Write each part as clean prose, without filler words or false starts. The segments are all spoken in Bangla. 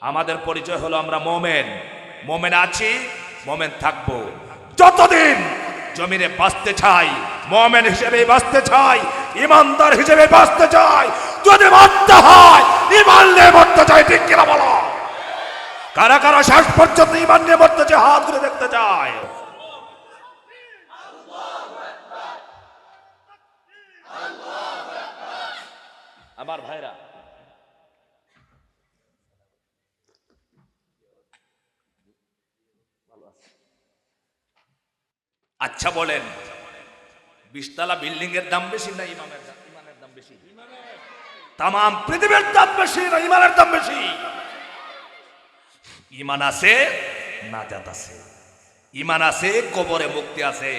আমাদের পরিচয় হলো আমরা মোমেন। মোমেন আছি, মোমেন থাকবো। যতদিন জমিনে বাঁচতে চাই মোমেন হিসেবে বাঁচতে চাই, ইমানদার হিসেবে বাঁচতে চাই। যদি মরতে হয় ইমান নিয়ে মরতে চাই, ঠিক কিনা বলো? কারা কারা শেষ পর্যন্ত ইমান নিয়ে মরতে চায় হাত তুলে দেখতে চায়। আমার ভাইরা, আচ্ছা বলেন, 20 তলা বিল্ডিং এর দাম বেশি না ইমানের দাম বেশি? তাম পৃথিবীর দাম বেশি না ইমানের দাম বেশি? ইমান আছে, নাজাত আছে। ইমান আছে, কবরে মুক্তি আছে।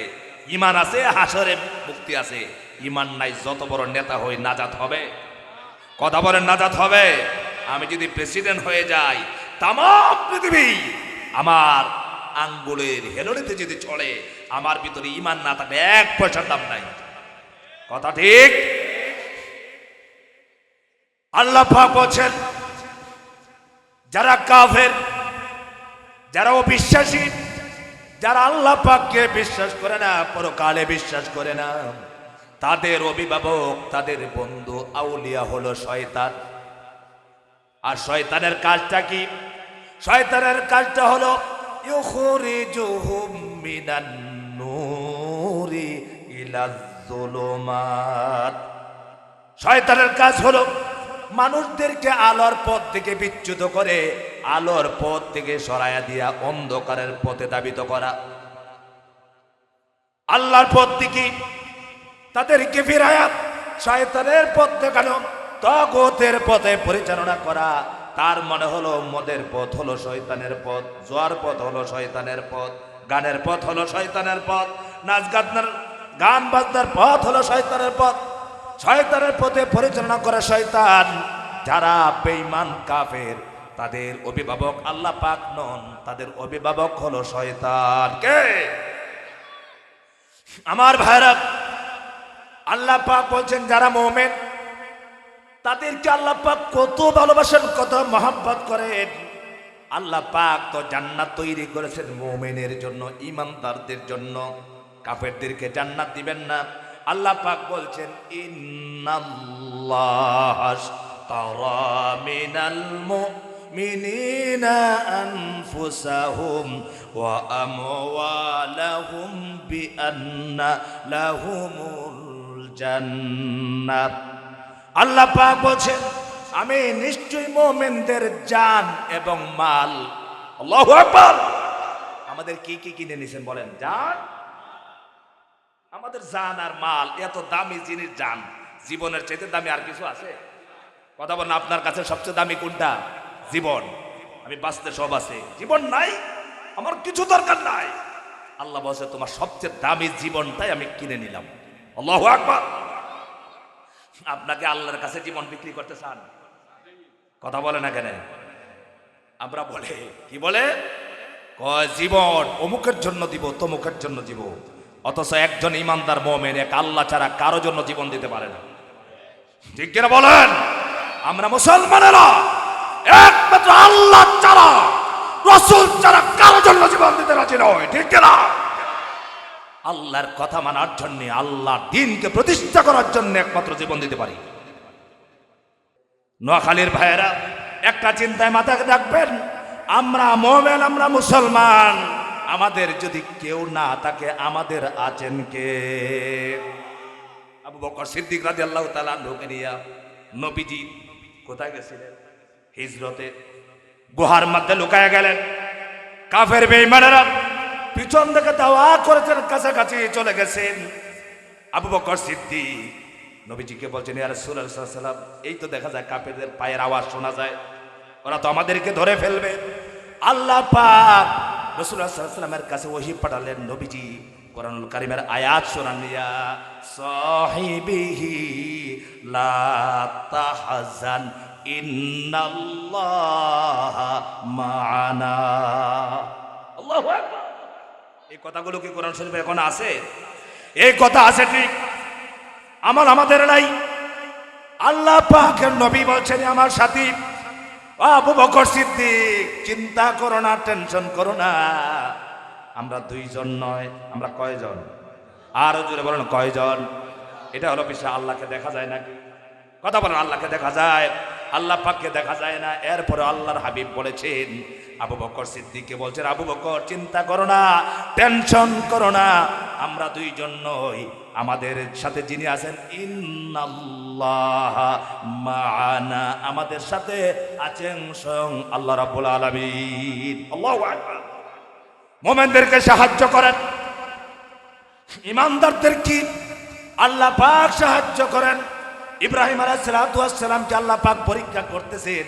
ইমান আছে, হাসরে মুক্তি আছে। ইমান নাই, যত বড় নেতা হই নাজাত হবে? কথা বলেন, নাজাত হবে? আমি যদি প্রেসিডেন্ট হয়ে যাই, তাম পৃথিবী আমার আঙ্গুলের হেলনিতে যদি চলে, আমার ভিতরে ইমান না থাকলে 1 পয়সার দাম নাই। কথা ঠিক? আল্লাহ পাক বলেন, যারা কাফের, যারা অবিশ্বাসী, যারা আল্লাহ পাককে বিশ্বাস করে না, পরকালে বিশ্বাস করে না, তাদের অভিভাবক, তাদের বন্ধু, আউলিয়া হলো শয়তান। আর শয়তানের কাজটা কি? শয়তানের কাজটা হলো ইউখরিজুহুম মিনান নূরি ইলাজ যুলুমাত। শয়তানের কাজ হলো মানুষদেরকে আলোর পথ থেকে বিচ্যুত করে, আলোর পথ থেকে সরাইয়া দিয়া অন্ধকারের পথে ধাবিত করা। আল্লাহর পথ থেকে তাদেরকে ফিরায়া শয়তানের পথ দেখানো, তাগুতের পথে পরিচালনা করা। তার মনে হলো মদের পথ হলো শয়তানের পথ, জোয়ার পথ হলো শয়তানের পথ, গানের পথ হলো শয়তানের পথ, গান বাজনার পথ হলো শয়তানের পথ। শয়তানের পথে পরিচালনা করে শয়তান। যারা বেঈমান কাফের, তাদের অভিভাবক আল্লাহ পাক নন, তাদের অভিভাবক হলো শয়তান। কে? আমার ভাইরা, আল্লাহ পাক বলছেন যারা মুমিন তাদেরকে আল্লাহ পাক কত ভালোবাসেন, কত মহব্বত করেন। আল্লাহ পাক তো জান্নাত তৈরি করেছেন মুমিনের জন্য, ঈমানদারদের জন্য। কাফেরদেরকে জান্নাত দিবেন না। আল্লাহ পাক বলছেন, ইন্নাল্লাহা আশতারা মিনাল মুমিনিনা আনফুসাহুম ওয়া আমওয়ালাহুম বিআন্না লাহুমুল জান্নাত। আল্লাহ পাক বলছেন, আমি নিশ্চয়ই মুমিনদের জান এবং মাল। আল্লাহু আকবার। আমাদের কি কি কিনে নিছেন বলেন? জান, আমাদের জান আর মাল, এত দামি জিনিস। জান জীবনের চাইতে দামি আর কিছু আছে? কথা বলেন, আপনার কাছে সবচেয়ে দামি কোনটা? জীবন। আমি বাঁচতে সব আছে, জীবন নাই, আমার কিছু দরকার নাই। আল্লাহ বলছে, তোমার সবচেয়ে দামি জীবনটাই আমি কিনে নিলাম। আল্লাহু আকবার। আপনাকে আল্লাহর কাছে জীবন বিক্রি করতে চান? কথা বলে না কেন? আমরা বলে কি বলে, জীবন অমুকের জন্য দিব, তমুকের জন্য দিব। অথচ একজন ইমানদার মুমিন এক আল্লাহ ছাড়া কারো জন্য জীবন দিতে পারে না। ঠিক কিনা বলেন? আমরা মুসলমানেরা একমাত্র আল্লাহ ছাড়া, রাসূল ছাড়া কারো জন্য জীবন দিতে রাজি নয়। ঠিক কিনা? আল্লাহর কথা মানার জন্য, আল্লাহর দ্বীনকে প্রতিষ্ঠা করার জন্য একমাত্র জীবন দিতে পারি। নোয়াখালীর ভাইয়েরা, একটা চিন্তায় মাথায় রাখবেন, আমরা মুমিন, আমরা মুসলমান। আমাদের যদি কেউ না থাকে, আমাদের আছেন কে? আবু বকর সিদ্দিক রাদিয়াল্লাহু তাআলা আনহুকে নিয়া নবীজি কোথায় গেছিলেন? হিজরতে। গুহার মধ্যে লুকায়া গেলেন। কাফের বেঈমানেরা পিছন থেকে দাওয়া করেছেন, কাছাকাছি চলে গেছেন। আবু বকর সিদ্দিক নবীজিকে বলছেন, ইয়া রাসূলুল্লাহ সাল্লাল্লাহু আলাইহি ওয়াসাল্লাম, এই তো দেখা যায় কাফেরদের পায়ের আওয়াজ শোনা যায়, ওরা তো আমাদেরকে ধরে ফেলবে। আল্লাহ পাক রাসূলুল্লাহ সাল্লাল্লাহু আলাইহি ওয়াসাল্লামের কাছে ওহী পাঠালেন। নবীজি কোরআনুল কারীমের আয়াত শোনান, ইয়া সাহিবিহি লা তাহজান ইন্নাল্লাহা মা'ানা। আল্লাহু আকবার। এই কথাগুলো কি কোরআন শরীফে এখন আছে? এই কথা আছে ঠিক, আমাদের নাই। আল্লাহ পাকের নবী বলছেন, আমার সাথী আবু বকর সিদ্দিক, চিন্তা করো না, টেনশন করো না, আমরা দুইজন নয়, আমরা কয়জন? আরো জোরে বলেন কয়জন? এটা হলো বিষয়। আল্লাহকে দেখা যায় নাকি? কথা বলেন, আল্লাহকে দেখা যায়? আল্লাহ পাককে দেখা যায় না। এরপরে আল্লাহর হাবিব বলেছেন, আবু বকর সিদ্দিককে বলছেন, আবু বকর চিন্তা করো না, টেনশন করো না, আমরা দুইজন নই, আমাদের সাথে যিনি আছেন ইন্নাল্লাহ মাআনা, আমাদের সাথে আছেন স্বয়ং আল্লাহ রাব্বুল আলামিন। আল্লাহু আকবার। মুমিনদেরকে সাহায্য করেন, ইমানদারদের কি আল্লাহ পাক সাহায্য করেন। ইব্রাহিম আলাইহিস সালামকে আল্লাহ পাক পরীক্ষা করতেছেন,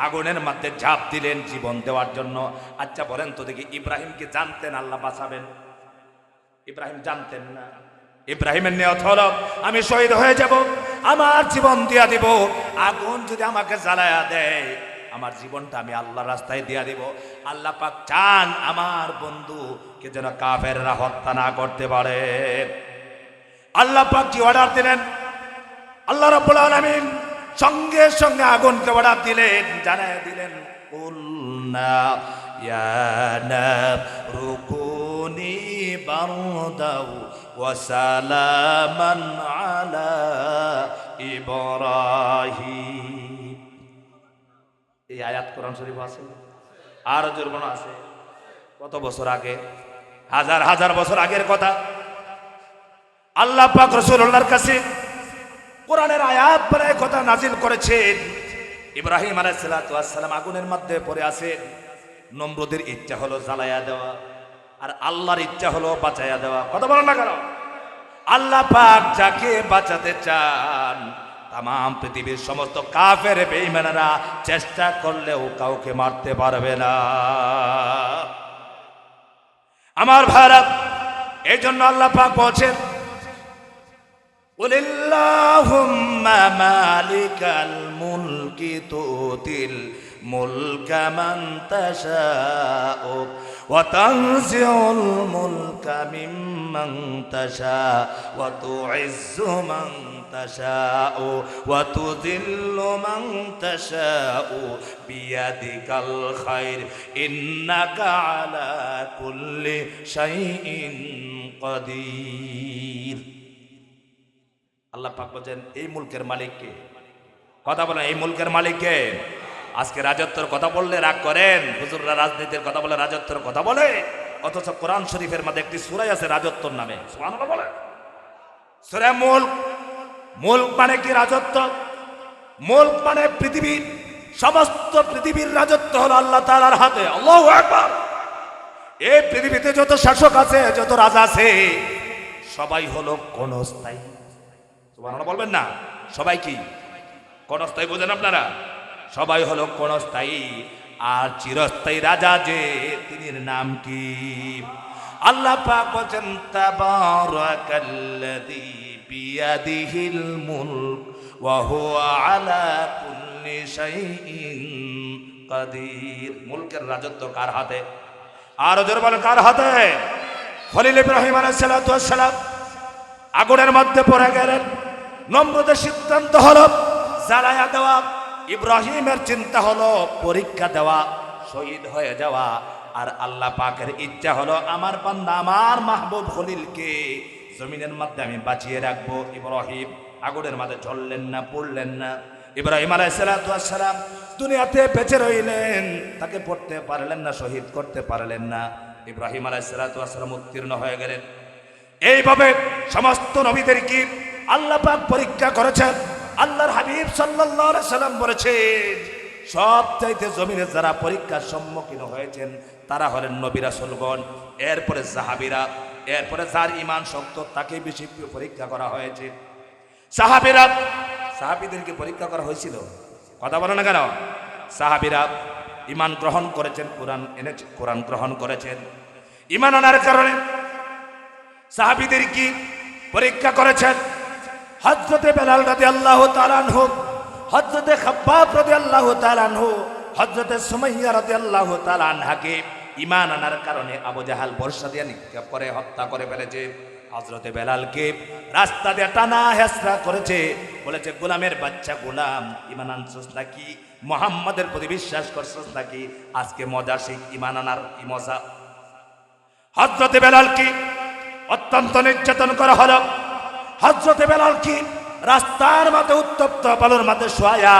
আগুনের মধ্যে ঝাঁপ দিলেন জীবন দেওয়ার জন্য। আচ্ছা বলেন তো দেখি, ইব্রাহিম কি জানতেন আল্লাহ বাঁচাবেন? ইব্রাহিম জানতেন না। ইব্রাহিমের নিয়ত হলো, আমি শহীদ হয়ে যাব, আমার জীবন দিয়া দিব, আগুন যদি আমাকে জ্বালায়া দেয় আমার জীবনটা আমি আল্লাহর রাস্তায় দিয়া দিব। আল্লাহ পাক চান আমার বন্ধুকে যেন কাফেররা হত্যা না করতে পারে। আল্লাহ পাক কি অর্ডার দিলেন? আল্লাহ রাব্বুল আলামিন সঙ্গে সঙ্গে আগুনকে অর্ডার দিলেন, জানায় দিলেন, কুলনা ইয়া নারু কুনি বারদাও ওয়া সালামান আলা ইব্রাহিম। এই আয়াত কোরআন শরীফ আছে, আর জোরবনা আছে। কত বছর আগে? হাজার হাজার বছর আগের কথা। আল্লাহ পাক রাসূলুল্লাহর কাছে কোরআনের আয়াত পরে কথা নাজিল করেছেন। ইব্রাহিম আলাইহিস সালাম আগুনের মধ্যে পড়ে আছেন। নমরুদের ইচ্ছা হলো জ্বালায়া দেওয়া, আর আল্লাহর ইচ্ছা হলো বাঁচায়া দেওয়া। কথা বলেন না কেন? আল্লাহ পাক যাকে বাঁচাতে চান, তাম পৃথিবীর সমস্ত কাফের বেঈমানেরা চেষ্টা করলেও কাউকে মারতে পারবে না। আমার ভাইরা, এই জন্য আল্লাহ পাক বলছেন, কুলিল্লাহুম্মা মালিকাল মুলকি তুতিল মুলকা মান তাশাউ ওয়া তানজিউল মুলকা মিম্মান তাশাউ ওয়া তুইজ্জু মান তাশাউ ওয়া তুযিল্লু মান তাশাউ বিয়াদিকাল খায়র ইন্নাকা আলা কুল্লি শাইইন কাদির। আল্লাহ পাক বলেন, এই মুলকের মালিক কে? কথা বলেন, এই মুলকের মালিক কে? আজকে রাজত্বের কথা বললে রাগ করেন, হুজুররা রাজনীতির কথা বলে রাজত্বের কথা বলে, অথচ কোরআন শরীফের মধ্যে একটি সূরা আছে রাজত্বর নামে। সুবহানাল্লাহ বলে, সূরা মুলক। মুলক মানে কি? রাজত্ব। মুলক মানে পৃথিবীর সমস্ত পৃথিবীর রাজত্ব হলো আল্লাহ তাআলার হাতে। আল্লাহু আকবার। এই পৃথিবীতে যত শাসক আছে, যত রাজা আছে, সবাই হলো ক্ষণস্থায়ী। সুবহানাল্লাহ বলবেন না? সবাই কি ক্ষণস্থায়ী? বোঝেন আপনারা? সবাই হলো ক্ষণস্থায়ী। আর চিরস্থায়ী রাজা যে, তিনির নাম কি? আল্লাহ পাক বলেন, তাবারাকাল্লাযী বিয়াদিহিল মুলক ওয়া হুয়া আলা কুল্লি শাইইন কাদির। মুলকের রাজত্ব কার হাতে? আর জোরে বলেন, কার হাতে? খলিল ইব্রাহিম আলাইহিস সালাম আগুনের মধ্যে পড়ে গেলেন। নমরুদের সিদ্ধান্ত হলো জ্বালায়া দেওয়া। ইব্রাহিমের চিন্তা হলো পরীক্ষা দেওয়া, শহীদ হয়ে যাওয়া। আর আল্লাহ পাকের ইচ্ছা হলো আমার বান্দা, আমার মাহবুব খলিলকে জমিনের মধ্যে আমি বাঁচিয়ে রাখবো। ইব্রাহিম আগুনের মধ্যে জ্বললেন না, পড়লেন না। ইব্রাহিম আলাইহিস সালাম দুনিয়াতে বেঁচে রইলেন, তাকে পড়তে পারলেন না, শহীদ করতে পারলেন না। ইব্রাহিম আলাইহিস সালাম উত্তীর্ণ হয়ে গেলেন। এইভাবে সমস্ত নবীদের কি আল্লাহ পাক পরীক্ষা করেছেন। আল্লাহর হাবিব সাল্লাল্লাহু আলাইহি সাল্লাম বলেছেন, সবচাইতে জমিনে যারা পরীক্ষার সম্মুখীন হয়েছেন তারা হলেন নবী রাসূলগণ, এরপরে সাহাবীরা, এরপরে যার ঈমান শক্ত তাকে বেশি পরীক্ষা করা হয়েছে। সাহাবীরা, সাহাবীদেরকে পরীক্ষা করা হয়েছিল। কথা বলে না কেন? সাহাবীরা ঈমান গ্রহণ করেছেন, কোরআন এনেছে, কোরআন গ্রহণ করেছেন। ঈমান আনার কারণে সাহাবীদের কি পরীক্ষা করেছেন। হযরতে বেলাল রাদিয়াল্লাহু তাআলা আনহু, হযরতে খাব্বাব রাদিয়াল্লাহু তাআলা আনহু, হযরতে সুমাইয়া রাদিয়াল্লাহু তাআলা আনহাকে ঈমান আনার কারণে আবু জাহাল বর্ষা দিয়ে নিক্ষেপ করে হত্যা করে ফেলেছে। হযরতে বেলালকে রাস্তা দিয়ে টানা হেসরা করেছে, বলেছে গোলামের বাচ্চা গোলাম, ঈমান আনছস নাকি, মুহাম্মাদের প্রতি বিশ্বাস করছস নাকি, আজকে মজা শিখ, ঈমান আনার কি মজা। হযরতে বেলালকে অত্যন্ত নির্যাতন করা হলো। হযরতে বেলালকে রাস্তার মাঝে উত্তপ্ত বালুর মাঝে শোয়া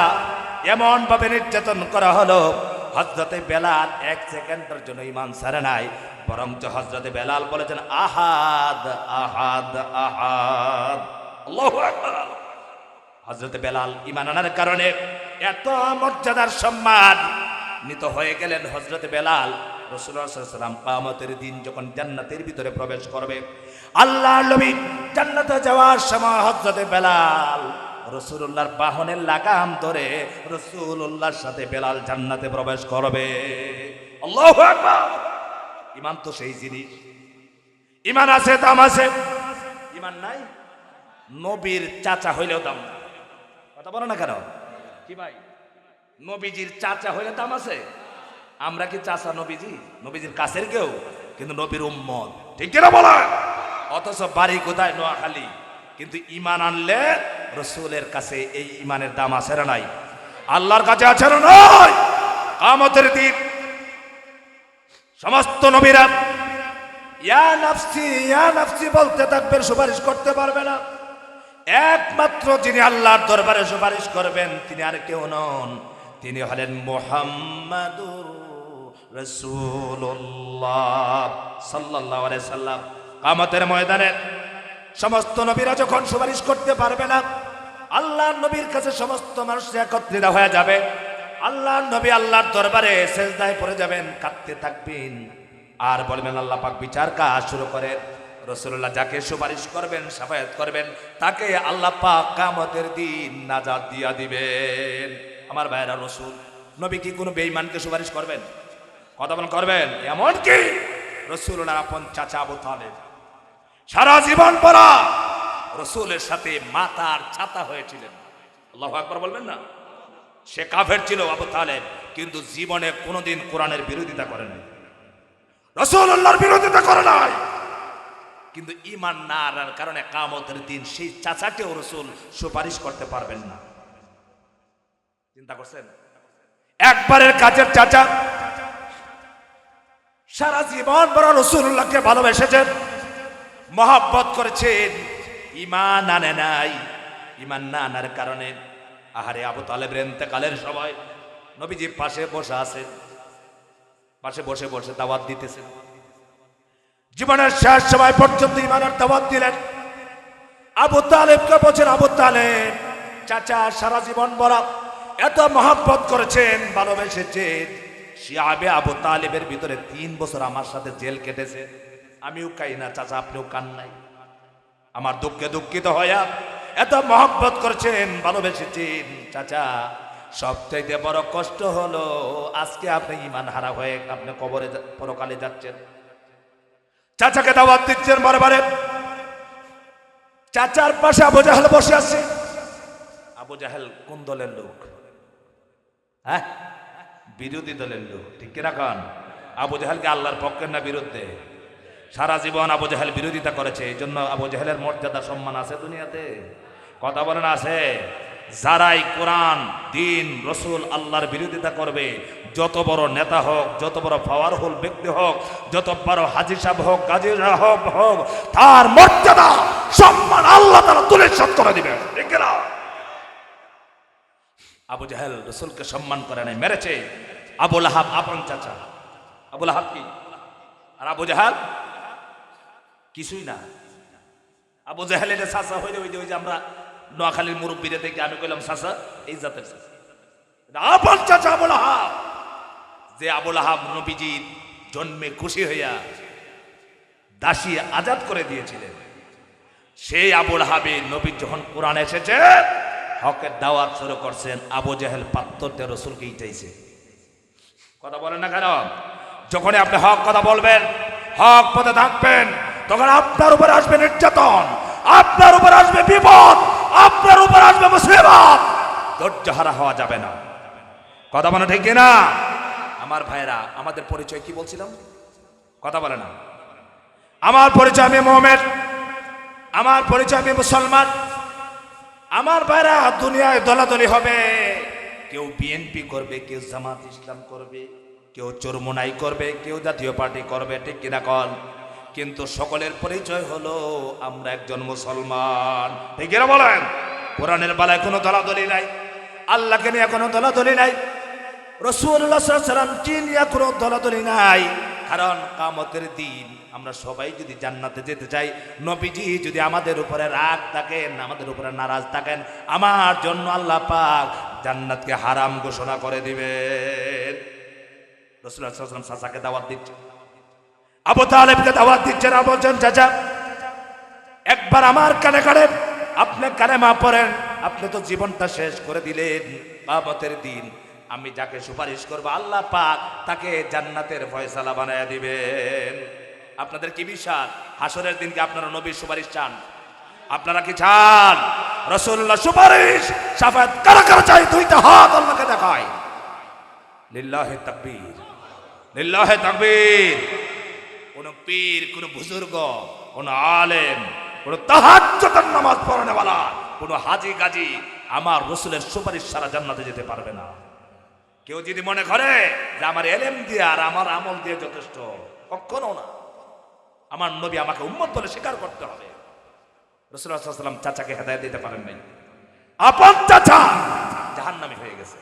এমন ভাবে নির্যাতন করা হলো, হযরতে বেলাল এক সেকেন্ডের জন্য ঈমান ছাড়ে নাই, বরঞ্চ হযরতে বেলাল বলেছেন আহাদ আহাদ আহাদ, আল্লাহু আকবার। হযরতে বেলাল ঈমান আনার কারণে এত মর্যাদার সম্মান নিত হয়ে গেলেন। হযরতে বেলাল রাসূলুল্লাহ সাল্লাল্লাহু আলাইহি ওয়াসাল্লাম কিয়ামতের দিন যখন জান্নাতের ভিতরে প্রবেশ করবে, আল্লাহর নবী জান্নাতে যাওয়ার সময় হযরতে বেলাল রাসূলুল্লাহর বাহনের লাগাম ধরে রাসূলুল্লাহর সাথে বেলাল জান্নাতে প্রবেশ করবে। আল্লাহু আকবার। ঈমান তো সেই জিনিস, ঈমান আছে দাম আছে, ঈমান নাই নবীর চাচা হইলেও দাম নাই। কথা বলো না কেন? কি ভাই, নবীজির চাচা হইলে দাম আছে? আমরা কি চাচা নবীজি? নবীজির কাছের কেউ, কিন্তু নবীর উম্মত, ঠিক কিনা বলা? অথচ বাড়ি কোথায়? নোয়াখালী। কিন্তু ঈমান আনলে রাসূলের কাছে এই ঈমানের দাম আছে না নাই? আল্লাহর কাছে আছে না নাই? কিয়ামতের দিন সমস্ত নবীরা ইয়া নাফসি বলতে থাকবেন, সুপারিশ করতে পারবে না। একমাত্র যিনি আল্লাহর দরবারে সুপারিশ করবেন তিনি আর কেউ নন, তিনি হলেন মুহাম্মাদুর রাসূলুল্লাহ সাল্লাল্লাহু আলাইহি সাল্লাম। কিয়ামতের ময়দানে সমস্ত নবীরা যখন সুপারিশ করতে পারবে না, আল্লাহর নবীর কাছে সমস্ত মানুষ একত্রিত হয়ে যাবে। আল্লাহর নবী আল্লাহর দরবারে সেজদায় পড়ে যাবেন, কাঁদতে থাকবেন আর বলবেন আল্লাহ পাক বিচার কাজ শুরু করেন। রাসূলুল্লাহ যাকে সুপারিশ করবেন, শাফায়াত করবেন, তাকে আল্লাহ পাক কিয়ামতের দিন নাজাত দিয়া দিবেন। আমার ভাইরা, রাসূল নবী কি কোনো বেঈমানকে সুপারিশ করবেন? কথা বলেন, করবেন? এমন কি রাসূলুল্লাহর আপন চাচা আবু তালেব সারা জীবন পড়া রাসূলের সাথে মাথার ছাতা হয়েছিলেন। আল্লাহু আকবার বলবেন না? সে কাফের ছিল আবু তালেব, কিন্তু জীবনে কোনোদিন কোরআনের বিরোধিতা করেন নাই, রাসূলুল্লাহর বিরোধিতা করে নাই। কিন্তু ঈমান না আনার কারণে কিয়ামতের দিন সেই চাচাকেও রাসূল সুপারিশ করতে পারবেন না। চিন্তা করছেন? একবারের কাজের চাচা সারা জীবন বড় রাসূলুল্লাহকে ভালোবেসেছেন, মহব্বত করেছেন, ঈমান আনে নাই। ঈমান না আনার কারণে আহারে আবু তালেবের ইন্তেকালের সময় নবীজি পাশে বসে আছেন, পাশে বসে বসে দাওয়াত দিতেছেন। জীবনের শেষ সময় পর্যন্ত ঈমানের দাওয়াত দিলেন। আবু তালেবকে বলছেন, আবু তালেব চাচা সারা জীবন বড় এত মহব্বত করেছেন, ভালোবেসেছেন, শিয়াবে আবু তালেবের ভিতরে 3 বছর আমার সাথে জেল কেটেছে, আমিও কাই না, চাচা আপনিও কান নাই। আমার দুঃখে দুঃখিত হইয়া এত মহব্বত করেছেন, ভালোবেসেছেন চাচা, সবচাইতে বড় কষ্ট হলো আজকে আপনি ঈমান হারা হয়ে আপনি কবরে পরকালে যাচ্ছেন। চাচাকে দাওয়াত দিচ্ছেন বারবারে। চাচার পাশে আবু জাহেল বসে আছে। আবু জাহেল কোন দলের লোক? হ্যাঁ, বিরোধী দলের লোক, ঠিক কিনা কন? আবু জাহেলকে আল্লাহর পক্ষের না বিরুদ্ধে? সারা জীবন আবু জাহেল বিরোধিতা করেছে, এই জন্য আবু জাহেলের মর্যাদা সম্মান আছে দুনিয়াতে? কথা বলেন আছে? যারাই কোরআন, দিন, রসুল, আল্লাহর বিরোধিতা করবে, যত বড় নেতা হোক, যত বড় পাওয়ারফুল ব্যক্তি হোক, যত বড় হাজী সাহেব হোক, গাজী হোক, তার মর্যাদা সম্মান আল্লাহ তাআলা তুলে সাত করে দিবেন, ঠিক না? আবু জাহেল রসুলকে সম্মান করে নাই, মেরেছে। আবু লাহাব আপন চাচা, আবু লাহাব কি আর আবু জাহেল কিছুই না। আবু জাহেল এটা চাচা হইলে ওই যে আমরা নোয়াখালীর মুরব্বীরা দেখে আমি কইলাম চাচা, এই জাতের চাচা, আপন চাচা আবু লাহাব। যে আবু লাহাব নবীজির জন্মে খুশি হইয়া দাসী আজাদ করে দিয়েছিলেন, সেই আবু লাহাবে নবী যখন কোরআন এসেছে হকের দাওয়াত শুরু করছেন, আবু জাহেল পাত্তরতে রসুলকেই চাইছে। কথা বলেন না কেন? যখনই আপনি হক কথা বলবেন, হক পথে থাকবেন, তখন আপনার উপর আসবে নির্যাতন, আপনার উপর আসবে বিপদ, আপনার উপর আসবে মুসিবত, ধৈর্য হারা হওয়া যাবে না। কথা বলে ঠিক না? আমার ভাইরা, আমাদের পরিচয় কি বলছিলাম? কথা বলে না। আমার পরিচয় আমি মুমিন, আমার পরিচয়, আমি মুসলমান। আমার ভাইরা দুনিয়ায় দলাদলি হবে, কেউ বিএনপি করবে, কেউ জামাত ইসলাম করবে, কেউ চরমোনাই করবে, কেউ জাতীয় পার্টি করবে, ঠিক কিনা কল? কিন্তু সকলের পরিচয় হলো আমরা একজন মুসলমান, ঠিক কিনা বলেন? কোরআনের বেলায় কোনো দলাদলি নাই, আল্লাহকে নিয়ে কোনো দলাদলি নাই, রাসূলুল্লাহ সাল্লাল্লাহু আলাইহি ওয়াসাল্লাম কি নিয়ে কোনো দলাদলি নাই। কারণ কিয়ামতের দিন আমরা সবাই যদি জান্নাতে যেতে চাই, নবীজি যদি আমাদের উপরে রাগ থাকেন, আমাদের উপরে নারাজ থাকেন, আমার জন্য আল্লাহ পাক জান্নাতকে হারাম ঘোষণা করে দিবেন। রাসূলুল্লাহ সাল্লাল্লাহু আলাইহি ওয়াসাল্লাম চাচাকে দাওয়াত দিচ্ছেন, আবু তালেবকে দাওয়াত দিচ্ছেন, আর বলছেন চাচা একবার আমার কানে কানে আপনি কালেমা পড়েন, আপনি তো জীবনটা শেষ করে দিলেন, কিয়ামতের দিন আমি যাকে সুপারিশ করব আল্লাহ পাক তাকে জান্নাতের ফয়সালা বানায় দিবেন। আপনাদের কি বিশ্বাস হাসরের দিনকে আপনারা নবীর সুপারিশ চান? আপনারা কি চান রাসূলুল্লাহ সুপারিশ শাফায়াত কারা কারা চাই? দুইটা হাত আল্লাহকে দেখায়। লিল্লাহি তাকবীর, লিল্লাহি তাকবীর। কোন পীর, কোন বুজুর্গ, কোন আলেম, কোন তাহাজ্জুদের নামাজ পড়নেওয়ালা, কোন হাজী গাজী আমার রাসূলের সুপারিশ ছাড়া জান্নাতে যেতে পারবে না। কেউ যদি মনে করে যে আমার এলেম দিয়ে আর আমার আমল দিয়ে যথেষ্ট, কখনো না। আমার নবী আমাকে উম্মত বলে স্বীকার করতে হবে। রাসূলুল্লাহ সাল্লাল্লাহু আলাইহি ওয়াসাল্লাম চাচাকে হেদায়েত দিতে পারেন নাই, আপন চাচা জাহান্নামী হয়ে গেছে।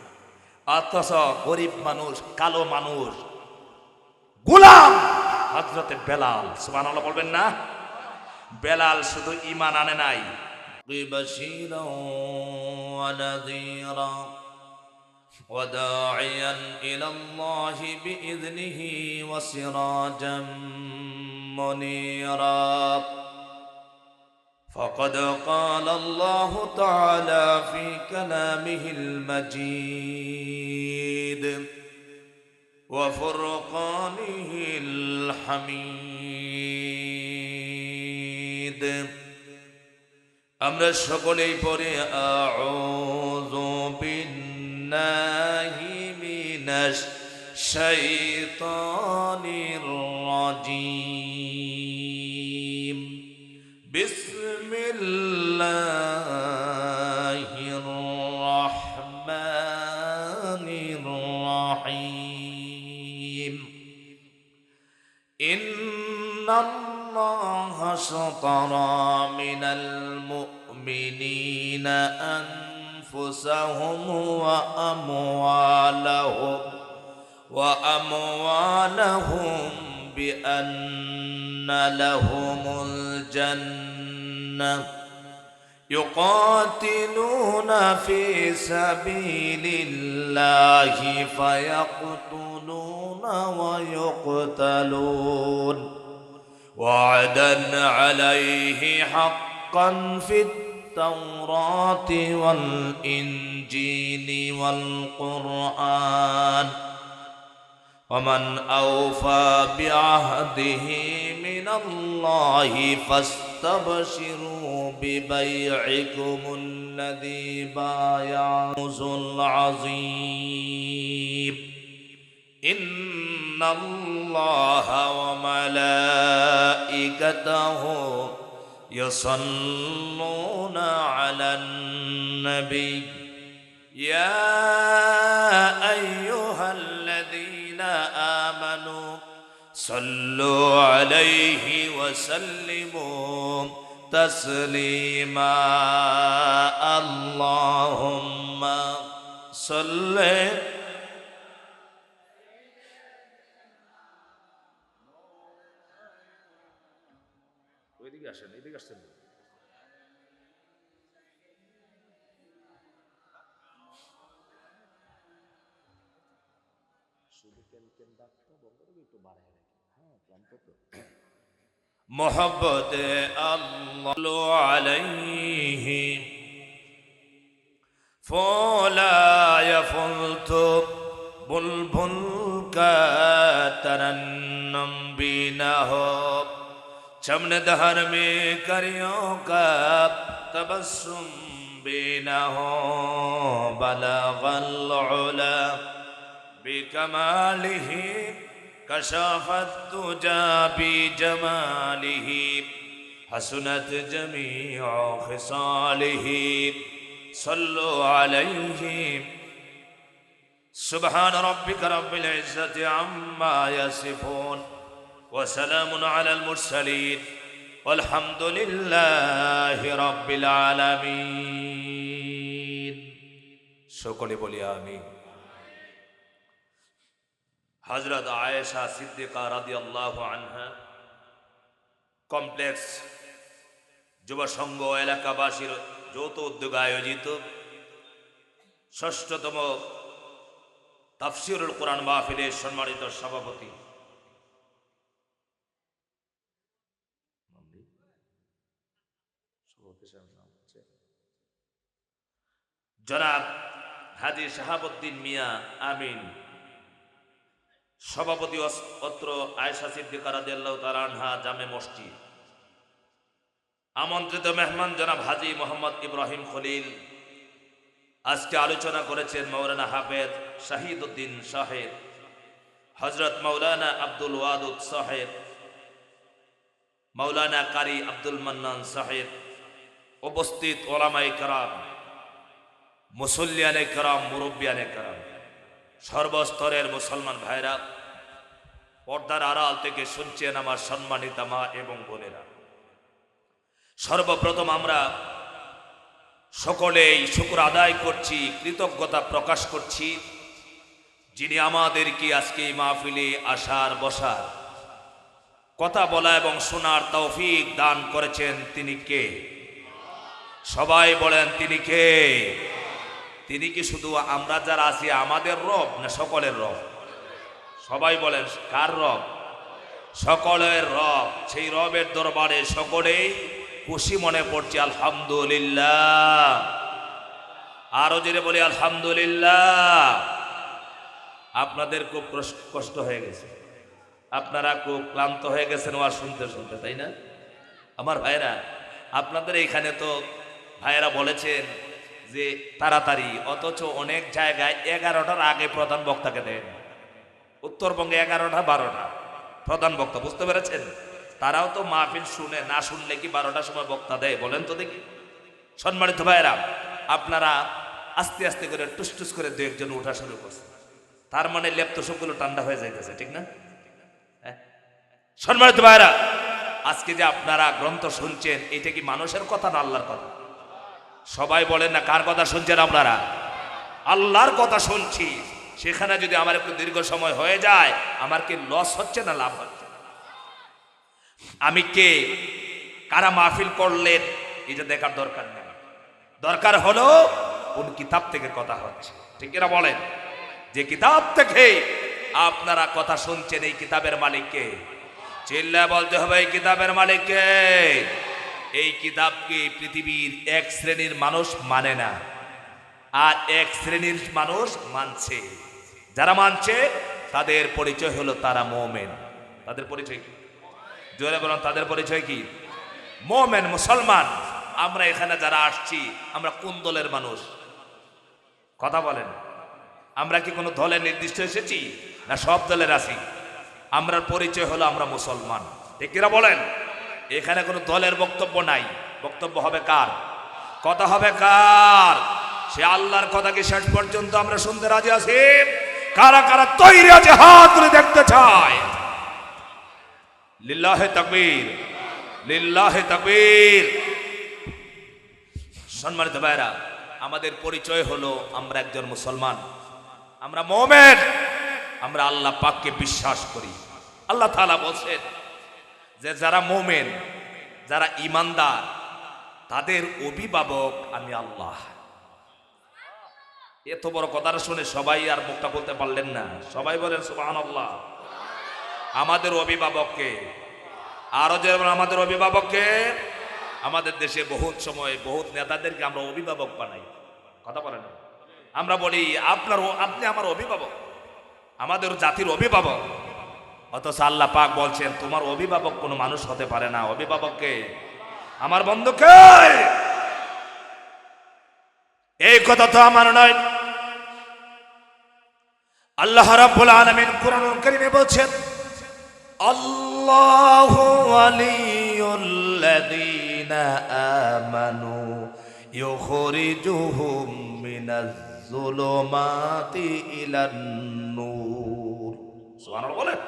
অথচ গরিব মানুষ, কালো মানুষ, গোলাম হযরতে বেলাল, সুবহানাল্লাহ বলবেন না? বেলাল শুধু ঈমান আনে নাই, বাশীরা ওয়া নাযীরা وداعيا إلى الله بإذنه وسراجا منيرا فقد قال الله تعالى في كلامه المجيد وفرقانه الحميد আমরা সকলেই পড়ে আউযু বিল্লাহি মিনাশ শাইতানির রাজীম বিসমিল্লাহির রাহমানির রাহিম ইন্নাল্লাহা শাতারা মিনাল মুমিনিনা أنفسهم وأموالهم بأن لهم الجنة يقاتلون في سبيل الله فيقتلون ويقتلون وعدا عليه حقا في التوراة والإنجيل والقرآن ومن أوفى بعهده من الله فاستبشروا ببيعكم الذي بايعتم العظيم إن الله وملائكته يصلون على النبي يا أيها الذين آمنوا صلوا عليه وسلموا تسليما اللهم صل محبت الله عليه فلا يفلت بلبل كترنم بينه चमन दहर में करियों का तबस्सुम बिनहो बलगल उला बिकमालिही कशफत तुजा बिजमालिही حسنت جميع خصاله صلوا عليه سبحان ربك رب العزة عما يصفون وسلام على المرسلين والحمد لله رب العالمين সকলে বলি আমিন হযরত আয়েশা সিদ্দিকা রাদিয়াল্লাহু আনহা কমপ্লেক্স যুব সংঘ এলাকাবাসীর যৌথ উদ্যোগে আয়োজিত ষষ্ঠতম তাফসীরুল কোরআন মাহফিলের সম্মানিত সভাপতি জনাব হাজী শাহাবুদ্দিন মিয়া আমিন, সভাপতি অত্র আয়েশা সিদ্দিকা রাদিয়াল্লাহু তাআলা আনহা জামে মসজিদ। আমন্ত্রিত মেহমান জনাব হাজী মোহাম্মদ ইব্রাহিম খলিল। আজকে আলোচনা করেছেন মাওলানা হাফেজ শাহিদউদ্দিন সাহেব, হযরত মাওলানা আব্দুল ওয়াদুদ সাহেব, মাওলানা কারি আব্দুল মান্নান সাহেব, উপস্থিত ওলামায়ে কেরাম, মুসল্লিয়ানে কেরাম, মুরব্বিয়ানে কেরাম, সর্বস্তরের মুসলমান ভাইরা, পর্দার আড়াল থেকে শুনছেন আমার সম্মানিত মা এবং বোনেরা। সর্বপ্রথম আমরা সকলেই শুকর আদায় করছি, কৃতজ্ঞতা প্রকাশ করছি, যিনি আমাদেরকে আজকে এই মাহফিলে আসার বসার, কথা বলা এবং শোনার তৌফিক দান করেছেন। তিনি কে? সবাই বলেন তিনি কে? তিনি কি শুধু আমরা যারা আছি আমাদের রব, না সকলের রব? সবাই বলেন কার রব? সকলের রব। সেই রবের দরবারে সকলেই খুশি মনে পড়ছে আলহামদুলিল্লাহ। আরো জোরে বলি আলহামদুলিল্লাহ। আপনাদের খুব কষ্ট হয়ে গেছে, আপনারা খুব ক্লান্ত হয়ে গেছেন ওয়াজ শুনতে শুনতে, তাই না আমার ভাইরা? আপনাদের এইখানে তো ভাইয়েরা বলেছেন যে তাড়াতাড়ি, অথচ অনেক জায়গায় 11টার আগে প্রধান বক্তাকে দেন। উত্তরবঙ্গে 11টা 12টা প্রধান বক্তা, বুঝতে পেরেছেন? তারাও তো মাহফিল শুনে, না শুনলে কি 12টার সময় বক্তা দেয় বলেন তো দেখি? সম্মানিত ভাইয়েরা, আপনারা আস্তে আস্তে করে টুস করে দু একজন উঠা শুরু করছে, তার মানে লেপ্ত সবগুলো ঠান্ডা হয়ে যাইতেছে, ঠিক না? সম্মানিত ভাইয়েরা, আজকে যে আপনারা গ্রন্থ শুনছেন, এটা কি মানুষের কথা না আল্লাহর কথা? সবাই বলেন না কার কথা শুনছেন আপনারা? আল্লাহর কথা শুনছি। সেখানে যদি আমার একটু দীর্ঘ সময় হয়ে যায়, আমার কি লস হচ্ছে না লাভ হচ্ছে? আমি কে, কারা মাহফিল করলেন, এটা দেখার দরকার নেই। দরকার হলো কোন কিতাব থেকে কথা হচ্ছে, ঠিক এরা বলেন? যে কিতাব থেকে আপনারা কথা শুনছেন, এই কিতাবের মালিককে চিল্লায় বলতে হবে, এই কিতাবের মালিককে। এই কিতাবকে পৃথিবীর এক শ্রেণীর মানুষ মানে না, আর এক শ্রেণীর মানুষ মানছে। যারা মানছে তাদের পরিচয় হলো তারা মুমিন। তাদের পরিচয় কি? জোরে বলুন, তাদের পরিচয় কি? মুমিন, মুসলমান। আমরা এখানে যারা আসছি, আমরা কোন দলের মানুষ? কথা বলেন। আমরা কি কোনো দলে নির্দিষ্ট এসেছি, না সব দলের আছি? আমরার পরিচয় হলো আমরা মুসলমান, ঠিক কিনা বলেন? এখানে কোনো দলের বক্তব্য নাই। বক্তব্য হবে কার? কথা হবে কার? সে আল্লাহর কথা কি শেষ পর্যন্ত আমরা শুনতে রাজি আছি? কারা কারা তৈরি আছে হাত তুলে দেখতে চায়? লিল্লাহে তাকবীর, লিল্লাহে তাকবীর। সম্মানিত ভাইরা, আমাদের পরিচয় হলো আমরা একজন মুসলমান, আমরা মুমিন, আমরা আল্লাহ পাককে বিশ্বাস করি। আল্লাহ তাআলা বলেন যে যারা মুমিন, যারা ঈমানদার, তাদের অভিভাবক আমি আল্লাহ। এত বড় কথাটা শুনে সবাই আর মুখটা বলতে পারলেন না। সবাই বলেন সুবহানাল্লাহ। আমাদের অভিভাবককে, আরো যে আমাদের অভিভাবককে, আমাদের দেশে বহুত সময় বহুত নেতাদেরকে আমরা অভিভাবক বানাই। কথা বলেন, আমরা বলি আপনি আমার অভিভাবক, আমাদের জাতির অভিভাবক। অথচ আল্লাহ পাক বলছেন তোমার অভিভাবক কোনো মানুষ হতে পারে না। অভিভাবককে? আমার বন্ধুকে। এই কথা তো আমার নয়, আল্লাহ রাব্বুল আলামিন কুরআনুল কারীমে বলছেন আল্লাহু ওয়ালিয়ুল্লাযীনা আমানু ইউখরিজুহুম মিনাজ যুলুমাতি ইলান নূর। সুবহানাল্লাহ বলেন।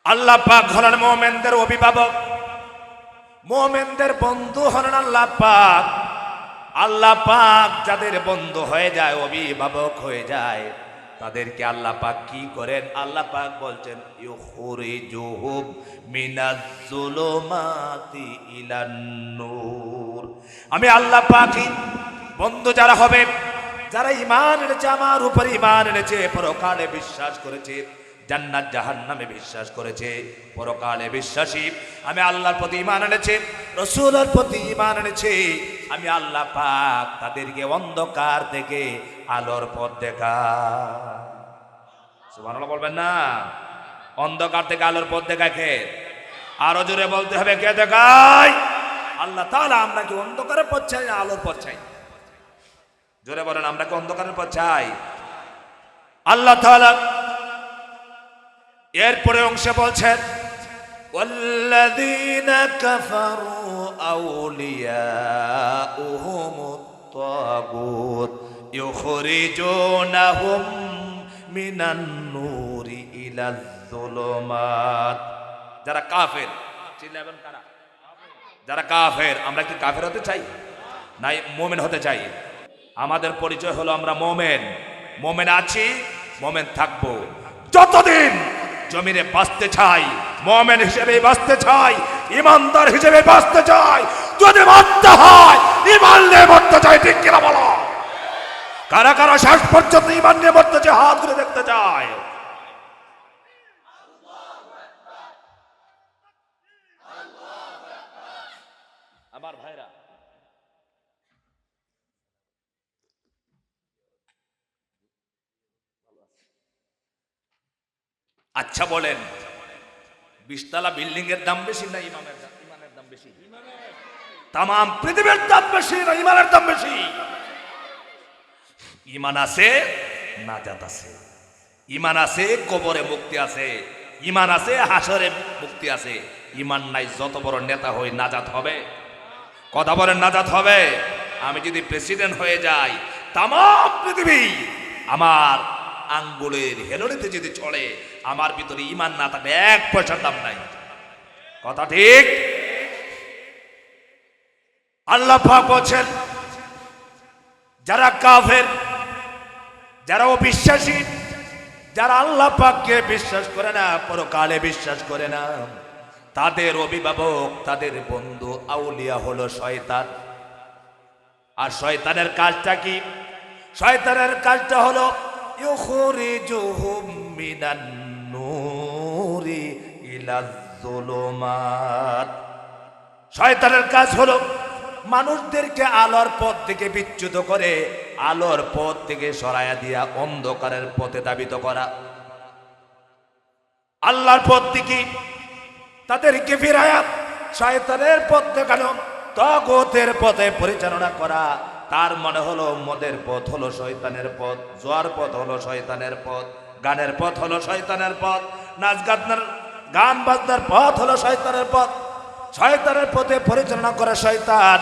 আল্লাহ পাক হলেন মুমিনদের অভিভাবক, মুমিনদের বন্ধু হলেন আল্লাহ পাক। আল্লাহ পাক যাদের বন্ধু হয়ে যায়, অভিভাবক হয়ে যায়, তাদেরকে আল্লাহ পাক কি করেন? আল্লাহ পাক বলছেন ইউখরিজুহুম মিনাজ যুলুমাতি ইলান নূর। আমি আল্লাহ পাকই বন্ধু যারা হবে, যারা ঈমান এনেছে, আমার উপর ঈমান এনেছে, পরকালে বিশ্বাস করেছে, জান্নাত জাহান্নামে বিশ্বাস করেছে, পরকালে বিশ্বাসী, আমি আল্লাহর প্রতি ঈমান এনেছে, রাসূলের প্রতি ঈমান এনেছে, আমি আল্লাহ পাক তাদেরকে অন্ধকার থেকে আলোর পথ দেখায়। সুবহানাল্লাহ বলবেন না? অন্ধকার থেকে আলোর পথ দেখায় কে? আরো জোরে বলতে হবে, কে দেখায়? আল্লাহ তাআলা। আমরা কি অন্ধকারের পথ চাই না আলোর পথ চাই? জোরে বলেন, আমরা কি অন্ধকারের পথ চাই? আল্লাহ তাআলা এরপরে অংশে বলছেন ওয়াল্লাযীনা কাফারু আউলিয়াউহুমুত তাগুত ইউখরিজুনাহুম মিনান নূরি ইলাজ যুলুমাত। যারা কাফের, চিল্লাবেন কারা? যারা কাফের। আমরা কি কাফের হতে চাই না মুমিন হতে চাই? আমাদের পরিচয় হলো আমরা মুমিন। মুমিন আছি, মুমিন থাকবো। যতদিন জমিনে বাঁচতে চাই মুমিন হিসেবে বাঁচতে চাই, ইমানদার হিসেবে বাঁচতে চাই। যদি মরতে হয় ইমান নিয়ে মরতে চাই, ঠিক কিনা বলো? কারা কারা শেষ পর্যন্ত ইমান নিয়ে মরতে চায় হাত তুলে দেখতে চায়। আমার ভাইরা, আচ্ছা বলেন, 20 তলা বিল্ডিং এর দাম বেশি না ইমানের দাম বেশি? তাম পৃথিবীর দাম বেশি না ইমানের দাম বেশি? ইমান আছে, নাজাত আছে। ইমান আছে, কবরে মুক্তি আছে। ইমান আছে, হাসরে মুক্তি আছে। ইমান নাই, যত বড় নেতা হই নাজাত হবে? কথা বলেন, নাজাত হবে? আমি যদি প্রেসিডেন্ট হয়ে যাই, তাম পৃথিবী আমার আঙ্গুলের হেলনিতে যদি চলে, আমার ভিতরে ইমান না থাকলে 1 পয়সার দাম নাই। কথা ঠিক? আল্লাহ পাক বলেন যারা কাফের, যারা অবিশ্বাসী, যারা আল্লাহ পাককে বিশ্বাস করে না, পরকালে বিশ্বাস করে না, তাদের অভিভাবক, তাদের বন্ধু, আউলিয়া হলো শয়তান। আর শয়তানের কাজটা কি? শয়তানের কাজটা হলো ইউখরিজুহুম মিনান নূরি ইলাজ যুলুমাত। শয়তানের কাজ হলো মানুষদেরকে আলোর পথ থেকে বিচ্যুত করে, আলোর পথ থেকে সরায়া দিয়া অন্ধকারের পথে ধাবিত করা। আল্লাহর পথ থেকে তাদেরকে ফিরায়া শয়তানের পথ দেখানো, তাগুতের পথে পরিচালনা করা। তার মনে হলো মদের পথ হলো শয়তানের পথ, জোয়ার পথ হলো শয়তানের পথ, গানের পথ হলো শয়তানের পথ, গান বাজনার পথ হলো শয়তানের পথ। শয়তানের পথে পরিচালনা করে শয়তান।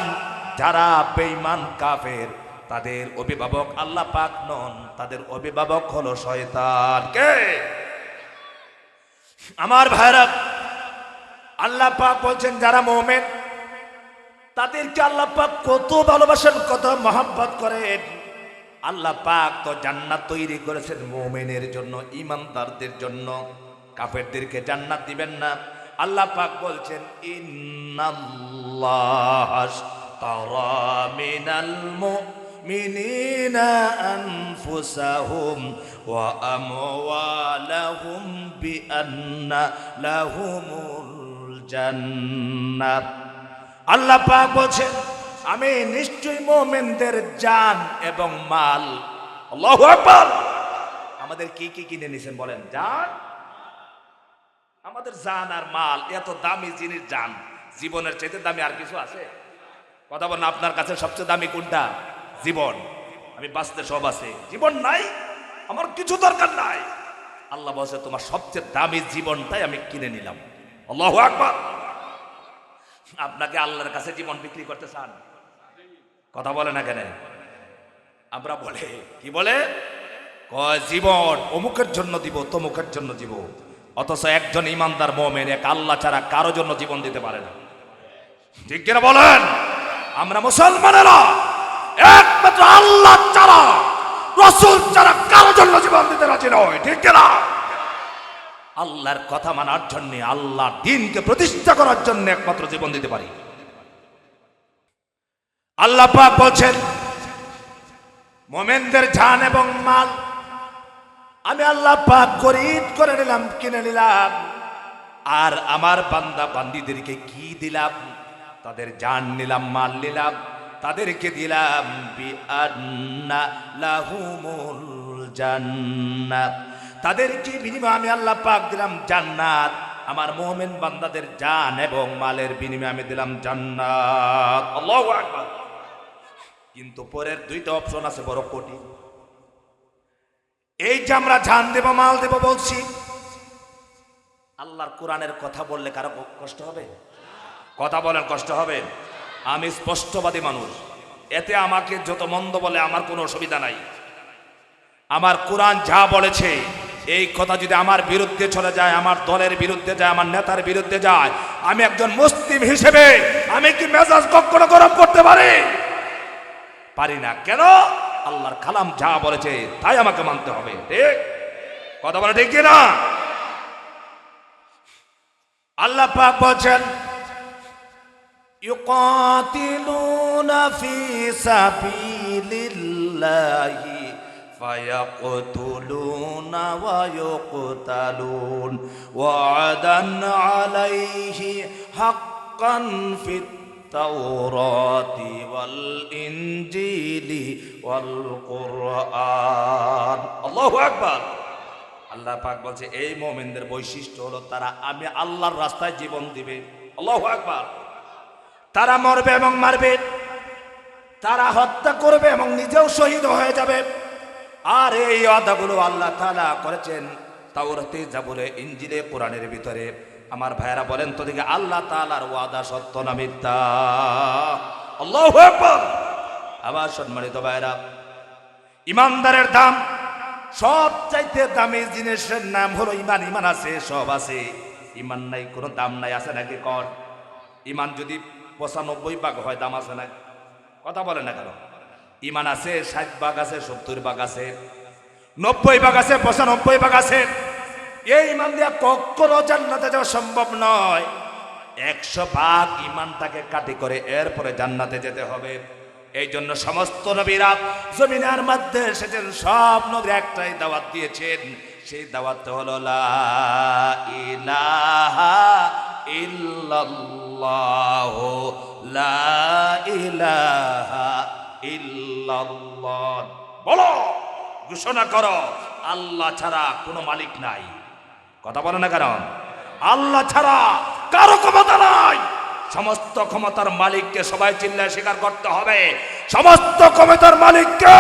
যারা বেঈমান কাফের, তাদের অভিভাবক আল্লাহ পাক নন, তাদের অভিভাবক হলো শয়তান। কে? আমার ভাইরা, আল্লাহ পাক বলছেন যারা মুমিন, তাদেরকে আল্লাহ পাক কত ভালোবাসেন, কত মহব্বত করেন। আল্লাহ পাক তো জান্নাত তৈরি করেছেন মুমিনের জন্য, ঈমানদারদের জন্য। কাফেরদেরকে জান্নাত দিবেন না। আল্লাহ পাক বলছেন ইন্নাল্লাহা আশতারা মিনাল মুমিনিনা আনফুসাহুম ওয়া আমওয়ালাহুম বিআন্না লাহুমুল জান্নাত। আল্লাহ পাক বলছেন আমি নিশ্চয়ই মুমিনদের জান এবং মাল। আল্লাহু আকবার। আমাদের কি কি কিনে নিছেন বলেন? জান, আমাদের জান আর মাল, এত দামি জিনিস জান। জীবনের চাইতে দামি আর কিছু আছে? কথা বলেন, আপনার কাছে সবচেয়ে দামি কোনটা? জীবন। আমি বাঁচতে সব আছে, জীবন নাই, আমার কিছু দরকার নাই। আল্লাহ বলছে তোমার সবচেয়ে দামি জীবনটাই আমি কিনে নিলাম। আল্লাহু আকবার। আপনাকে আল্লাহর কাছে জীবন বিক্রি করতে চান? কথা বলে না কেন? আমরা বলে কি বলে, কয় জীবন অমুকের জন্য দিব, তমুকের জন্য দিব। অথচ একজন ইমানদার মুমিন এক আল্লাহ ছাড়া কারো জন্য জীবন দিতে পারে না। ঠিক কিনা বলেন? আমরা মুসলমানেরা একমাত্র আল্লাহ ছাড়া, রাসূল ছাড়া কারো জন্য জীবন দিতে রাজি নয়। ঠিক কিনা? আল্লাহর কথা মানার জন্য, আল্লাহর দ্বীনকে প্রতিষ্ঠা করার জন্য একমাত্র জীবন দিতে পারি। আল্লাহ পাক বলেন, মুমিনদের জান এবং মাল আমি আল্লাহ পাক খরিদ করে নিলাম, কিনে নিলাম। আর আমার বান্দা বান্দীদেরকে কি দিলাম? তাদের জান নিলাম, মাল নিলাম, তাদেরকে দিলাম বিআন্না লাহুমুল জান্নাত। তাদেরকে বিনিময়ে আমি আল্লাহ পাক দিলাম জান্নাত। আমার মুমিন বান্দাদের জান এবং মালের বিনিময়ে আমি দিলাম জান্নাত। আল্লাহু আকবার। কিন্তু পরের দুইটা অপশন আছে বড় কঠিন। এই যে আমরা জান দেব, মাল দেব বলছি, আল্লাহর কোরআনের কথা বললে কারো কষ্ট হবে? কথা বলেন, কষ্ট হবে? আমি স্পষ্টবাদী মানুষ, এতে আমাকে যত মন্দ বলে আমার কোনো অসুবিধা নাই। আমার কোরআন যা বলেছে এই কথা যদি আমার বিরুদ্ধে চলে যায়, আমার দলের বিরুদ্ধে যায়, আমার নেতার বিরুদ্ধে যায়, আমি একজন মুসলিম হিসেবে আমি কি মেজাজ কখনো গরম করতে পারি না। কেন? আল্লাহর কালাম যা বলেছে তাই আমাকে মানতে হবে। ঠিক কথা বলে ঠিক না? আল্লাহ পাক বলেন, ইউকাতিলুনা ফি সাবিলিল্লাহি ফায়াকতুলুনা ওয়া ইউকতালুন ওয়া'দান আলাইহি হাক্কান ফিত তাওরাতি ওয়াল ইনজিলি ওয়াল কুরআন। আল্লাহু আকবার। আল্লাহ পাক বলছে এই মুমিনদের বৈশিষ্ট্য হলো তারা আমি আল্লাহর রাস্তায় জীবন দিবে। আল্লাহু আকবার। তারা মরবে এবং মারবে, তারা হত্যা করবে এবং নিজেও শহীদ হয়ে যাবে। আর এই ওয়াদাগুলো আল্লাহ তাআলা করেছেন তাওরাতে, জাবুরে, ইনজিলে, কোরআনের ভিতরে। আমার ভাইয়েরা বলেন তো দেখি, আল্লাহ তাআলার ওয়াদা সত্য না মিথ্যা? আল্লাহু আকবার। আমার সম্মানিত ভাইয়েরা, ইমানদারের দাম সবচাইতে দামি জিনিসের নাম হলো ইমান। ইমান আছে, সব আছে, ইমান নাই কোনো দাম নাই। আছে নাকি? কর ইমান যদি 95 ভাগ হয়, দাম আছে না? কথা বলে না কেন? ইমান আছে 60 ভাগ আছে, 70 ভাগ আছে, 90 ভাগ আছে, 95 ভাগ আছে। এই ইমান দিয়া কখনো জান্নাতে যাওয়া সম্ভব নয়। 100 ভাগ ইমানটাকে কাটি করে এরপরে জান্নাতে যেতে হবে। এই জন্য সমস্ত নবীরা জমিনের মধ্যে এসেছেন, সব নবী একটাই দাওয়াত দিয়েছেন। সেই দাওয়াতটা হলো লা ইলাহা ইল্লাল্লাহ, লা ইলাহা ইল্লাল্লাহ। বলো, ঘোষণা করো, আল্লাহ ছাড়া কোনো মালিক নাই। কথা বলে না কারণ আল্লাহ ছাড়া কারো ক্ষমতা নাই। সমস্ত ক্ষমতার মালিককে সবাই চিল্লায় স্বীকার করতে হবে। সমস্ত ক্ষমতার মালিককে।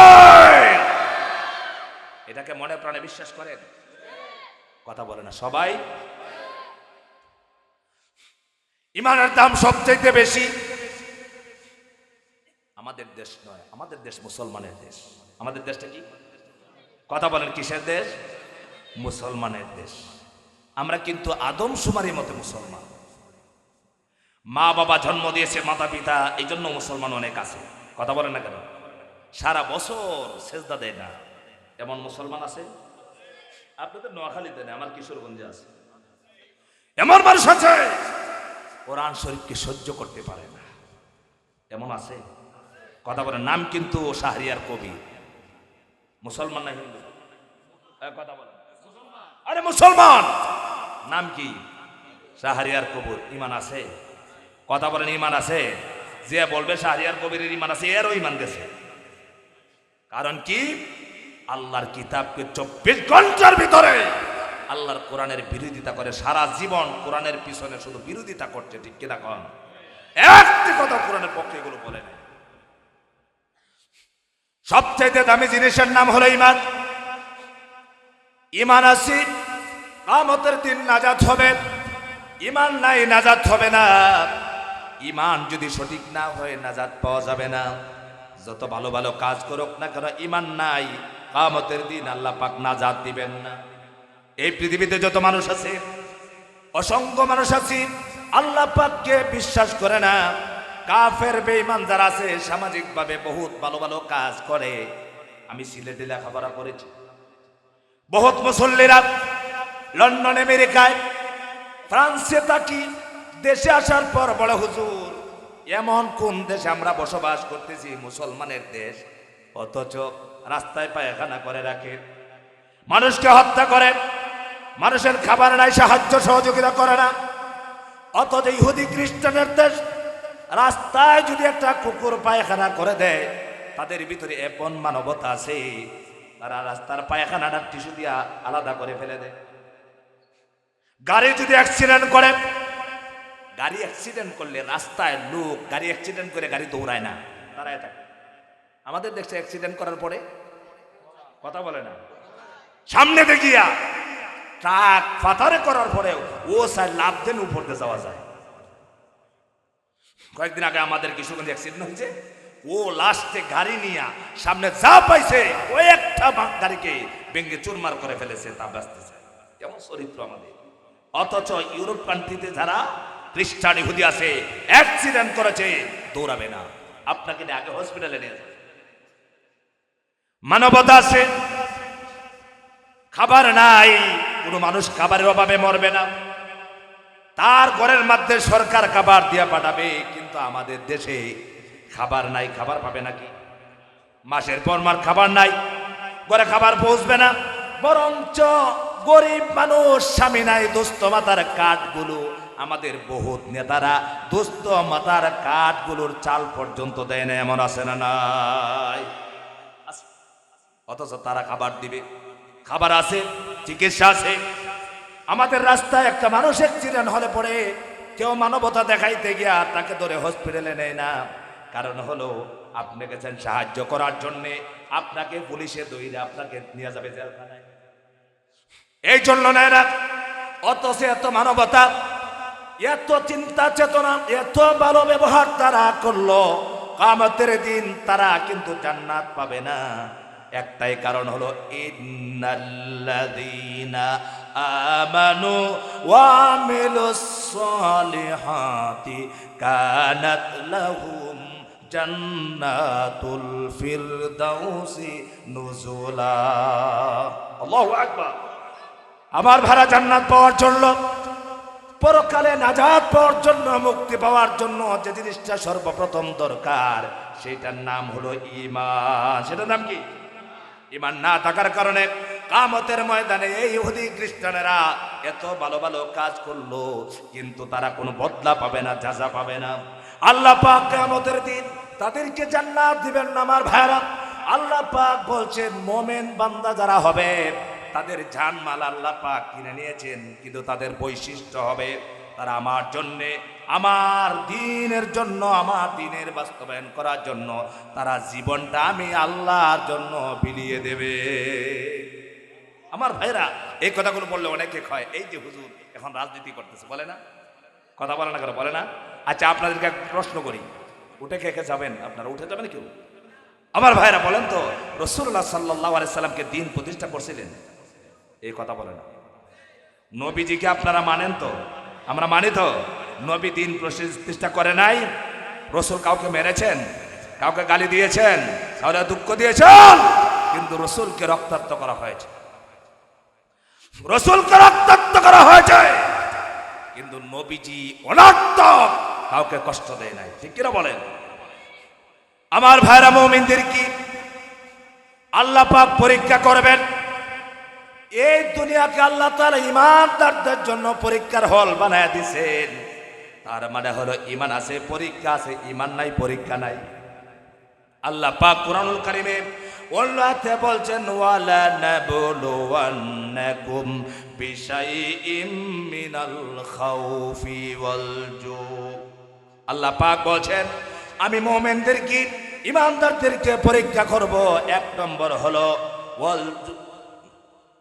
এটাকে মনে প্রাণে বিশ্বাস করেন? কথা বলে না সবাই? ইমানের দাম সবচেয়ে বেশি। আমাদের দেশ নয়, আমাদের দেশ মুসলমানের দেশ। আমাদের দেশটা কি? কথা বলেন কিসের দেশ? মুসলমানের দেশ। আমরা কিন্তু আদমশুমারি মতে মুসলমান। মা বাবা জন্ম দিয়েছে, মাতা পিতা, এই জন্য মুসলমান অনেক আছে। কথা বলেন না কেন? সারা বছর সেজদা দেয় না, এমন মুসলমান আছে? আপনাদের নোয়াখালীতে নেই, আমার কিশোরগঞ্জে আছে। এমন মানুষ আছে কোরআন শরীফকে সহ্য করতে পারে না, এমন আছে? কথা বলেন। নাম কিন্তু শাহরিয়ার কবি। মুসলমান না হিন্দু? কথা বলেন। আরে মুসলমান, নাম কি? শাহরিয়ার কবির। ইমান আছে? কথা বলেন, ইমান আছে? যে বলবে শাহরিয়ার কবিরের ইমান আছে, এরও ইমান গেছে। কারণ কি? আল্লাহর কিতাবকে 24 ঘন্টার ভিতরে আল্লাহর কোরআনের বিরোধিতা করে, সারা জীবন কোরআনের পিছনে শুধু বিরোধিতা করছে। ঠিক কিনা কন? একটি কথা কোরআনের পক্ষে এগুলো বলে না। সবচেয়ে দামি জিনিসের নাম হলো ইমান। ইমান আছে কিয়ামতের দিন নাজাত হবে, ঈমান নাই নাজাত হবে না। ঈমান যদি সঠিক না হয় নাজাত পাওয়া যাবে না। যত ভালো ভালো কাজ করুক না কেন, ঈমান নাই, কিয়ামতের দিন আল্লাহ পাক নাজাত দিবেন না। এই পৃথিবীতে যত মানুষ আছে, অসংখ্য মানুষ আছে আল্লাহ পাককে বিশ্বাস করে না। কাফের বেঈমান যারা আছে, সামাজিকভাবে বহুত ভালো ভালো কাজ করে। আমি সিলেটে লেখাপড়া করেছি, বহুত মুসল্লিরা লন্ডন, আমেরিকায়, ফ্রান্সে থাকি। দেশে আসার পর বড় হুজুর, এমন কোন দেশে আমরা বসবাস করতেছি, মুসলমানের দেশ, অথচ রাস্তায় পায়খানা করে রাখে, মানুষকে হত্যা করে, মানুষের খাবার নাই, সাহায্য সহযোগিতা করে না। অথচ ইহুদি খ্রিস্টানের দেশ, রাস্তায় যদি একটা কুকুর পায়খানা করে দেয়, তাদের ভিতরে এমন মানবতা আছে, তারা রাস্তার পায়খানাটা টিস্যু দিয়া আলাদা করে ফেলে দেয়। গাড়ি যদি অ্যাক্সিডেন্ট করে, গাড়ি অ্যাক্সিডেন্ট করলে রাস্তায় লোক গাড়ি অ্যাক্সিডেন্ট করে গাড়ি দৌড়ায় না, দাঁড়ায় থাকে। আমাদের দেশে অ্যাক্সিডেন্ট করার পরে কথা বলে না, সামনে দেখিয়া ট্রাক ফাতারে করার পরে ও স্যার লাভ দেন উপর দিয়ে যাওয়া যায়। কয়েকদিন আগে আমাদের কিশোরগঞ্জ অ্যাক্সিডেন্ট হয়েছে, ও লাস্টে গাড়ি নিয়ে সামনে যা পাইছে ওই একটা গাড়িকে ভেঙে চুরমার করে ফেলেছে, তা বাঁচতেছে। কেমন চরিত্র আমাদের! অথচ ইউরোপ কান্ট্রিতে যারা খ্রিস্টান ইহুদি আছে, অ্যাক্সিডেন্ট করেছে, দৌড়াবে না, আপনাকে আগে হসপিটালে নিয়ে যাবে। মানবতা আছে, খাবার নাই, কোনো মানুষ খাবারের অভাবে মরবে না, তার ঘরের মধ্যে সরকার খাবার দিয়ে পাঠাবে। কিন্তু আমাদের দেশে খাবার নাই, খাবার পাবে নাকি? মাসের পর মাস খাবার নাই, ঘরে খাবার পৌঁছবে না, বরঞ্চ গরিব মানুষ, স্বামী নাই, দোস্ত মাতার কাঠগুলো, আমাদের বহুত নেতারা দোস্ত মাতার কাঠগুলোর চাল পর্যন্ত দেয় না, এমন আছে না নাই? অথচ তারা খাবার দিবে, খাবার আছে, চিকিৎসা আছে। আমাদের রাস্তায় একটা মানুষ অ্যাক্সিডেন্ট হলে পরে কেউ মানবতা দেখাইতে গিয়া তাকে ধরে হসপিটালে নেয় না। কারণ হলো আপনি গেছেন সাহায্য করার জন্য, আপনাকে পুলিশে দইরে আপনাকে নিয়ে যাবে জেলখানায়, এই জন্য নেয় না। অথচ এত মানবতা, এত চিন্তা চেতনা, এত ভালো ব্যবহার তারা করলো, কিয়ামতের দিন তারা কিন্তু জান্নাত পাবে না। একটাই কারণ হলো ইন্নাল্লাযীনা আমানু ওয়া আমিলুস সালিহাতি কানাত লাহুম জান্নাতুল ফিরদাউসি নুজুলা। আল্লাহু আকবার। আমার ভাড়া জান্নাত পাওয়ার জন্য, পরকালে নাজাত পাওয়ার জন্য, মুক্তি পাওয়ার জন্য যে জিনিসটা সর্বপ্রথম দরকার, সেটার নাম হলো ঈমান। সেটার নাম কি? ঈমান না থাকার কারণে কিয়ামতের ময়দানে এই ইহুদি খ্রিস্টানেরা এত ভালো ভালো কাজ করলো, কিন্তু তারা কোনো বদলা পাবে না, যাজা পাবে না। আল্লাহ পাক কিয়ামতের দিন তাদেরকে জান্নাত দিবেন না। আমার ভাইরা, আল্লাহ পাক বলছেন মুমিন বান্দা যারা হবে তাদের জানমাল আল্লাহ পাক কিনে নিয়েছেন, কিন্তু তাদের বৈশিষ্ট্য হবে তারা আমার জন্যে, আমার দ্বীনের জন্য, আমার দ্বীনের বাস্তবায়ন করার জন্য তারা জীবনটা আমি আল্লাহর জন্য বিলিয়ে দেবে। আমার ভাইরা, এই কথাগুলো বললে অনেকে কয় এই যে হুজুর এখন রাজনীতি করতেছে, বলে না? কথা বলে না কেন? বলে না? আচ্ছা, আপনাদেরকে এক প্রশ্ন করি, উঠে খেয়ে যাবেন? আপনারা উঠে যাবেন কেউ? আমার ভাইরা বলেন তো, রাসূলুল্লাহ সাল্লাল্লাহু আলাইহি সাল্লামকে দ্বীন প্রতিষ্ঠা করছিলেন? এই কথা বলে না। নবীজিকে আপনারা মানেন তো? আমরা মানি তো? নবী দ্বীন প্রতিষ্ঠা করে নাই। রাসূল কাউকে মেরেছেন, কাউকে গালি দিয়েছেন, কাউকে দুঃখ দিয়েছেন, কিন্তু রাসূলকে রক্তাক্ত করা হয়েছে, রাসূলকে রক্তাক্ত করা হয়েছে, কিন্তু নবীজি অনর্থক কাউকে কষ্ট দেয় নাই। ঠিক কিনা বলেন? আমার ভাইরা, মুমিনদের কি আল্লাহ পাক পরীক্ষা করবেন। এই দুনিয়াকে আল্লাহ তাআলা ঈমানদারদের জন্য পরীক্ষার হল বানায় দিয়েছেন। তার মানে হলো ঈমান আছে, পরীক্ষা আছে, ঈমান নাই, পরীক্ষা নাই। আল্লাহ পাক কুরআনুল কারীমে ওয়াল্লাতে বলছেন, ওয়ালা নাবলুওয়ান্নাকুম বিশাইইম মিনাল খাউফি ওয়াল জু। আল্লাহ পাক বলছেন, আমি মুমিনদেরকে, ঈমানদারদেরকে পরীক্ষা করব। এক নম্বর হলো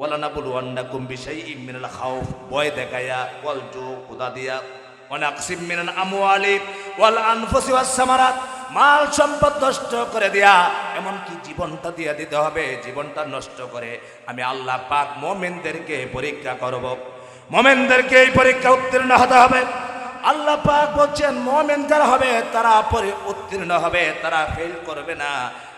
ওয়ালানাবলুওয়ান্নাকুম বিশাইইম মিনাল খাউফ, ভয় দেখাইয়া, ওয়াল জু, ক্ষুধা দিয়া, ওয়া নাকসিম মিনাল আমওয়ালি ওয়াল আনফুসি ওয়াস সামারাত, মাল সম্পদ নষ্ট করে দেয়া, এমনকি জীবনটা দিয়ে দিতে হবে। জীবনটা নষ্ট করে আমি আল্লাহ পাক মুমিনদেরকে পরীক্ষা করব। মুমিনদেরকে এই পরীক্ষা উত্তীর্ণ হতে হবে। আল্লাহ পাক বলছেন মুমিন যারা হবে তারা উত্তীর্ণ হবে, তারা ফেল করবে না।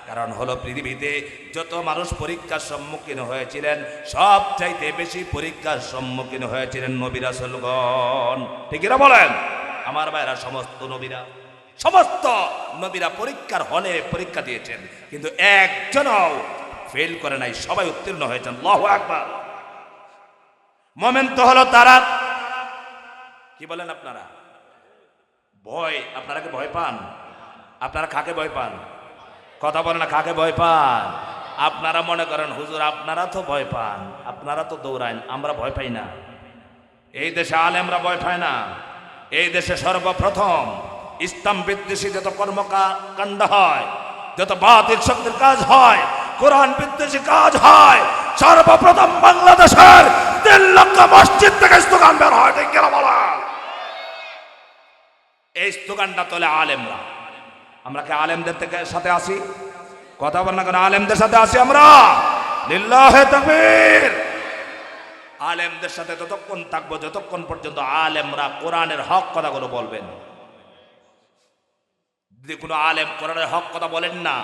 কারণ হলো পৃথিবীতে যত মানুষ পরীক্ষার সম্মুখীন হয়েছিলেন, সব চাইতে বেশি পরীক্ষার সম্মুখীন হয়েছিলেন নবী রাসূলগণ। ঠিক না বলেন আমার ভাইরা? সমস্ত নবীরা পরীক্ষার হলে পরীক্ষা দিয়েছেন, কিন্তু একজনও ফেল করে নাই, সবাই উত্তীর্ণ হয়েছেন। আল্লাহু আকবার। মুমিন তো হলো তারা, কি বলেন আপনারা? আপনারা কি ভয় পান? আপনারা কাকে ভয় পান? কথা বলেন না, কাকে ভয় পান? আপনারা মনে করেন হুজুর আপনারা তো ভয় পান, আপনারা তো দৌড়ান, আমরা ভয় পাই না। এই দেশে আলেমরা ভয় পায় না। এই দেশে সর্বপ্রথম ইসলাম বিদ্বেষী যত কর্মকাণ্ড হয়, যত বাতিল শক্তির কাজ হয়, কোরআন বিদ্বেষী কাজ হয়, সর্বপ্রথম বাংলাদেশের 3 লক্ষ মসজিদ থেকে স্লোগান বের হয়। ঠিক কিনা বলেন? এই স্লোগানটা তোলে আলেমরা। আমরা কি আলেমদের সাথে আসি? কথা বল না কেন? আলেমদের সাথে আসি আমরা। লিল্লাহে তাকবীর। আলেমদের সাথে ততক্ষণ থাকবো যতক্ষণ পর্যন্ত আলেমরা কোরআনের হক কথাগুলো বলবেন। যদি কোনো আলেম কোরআনের হক কথা বলেন না,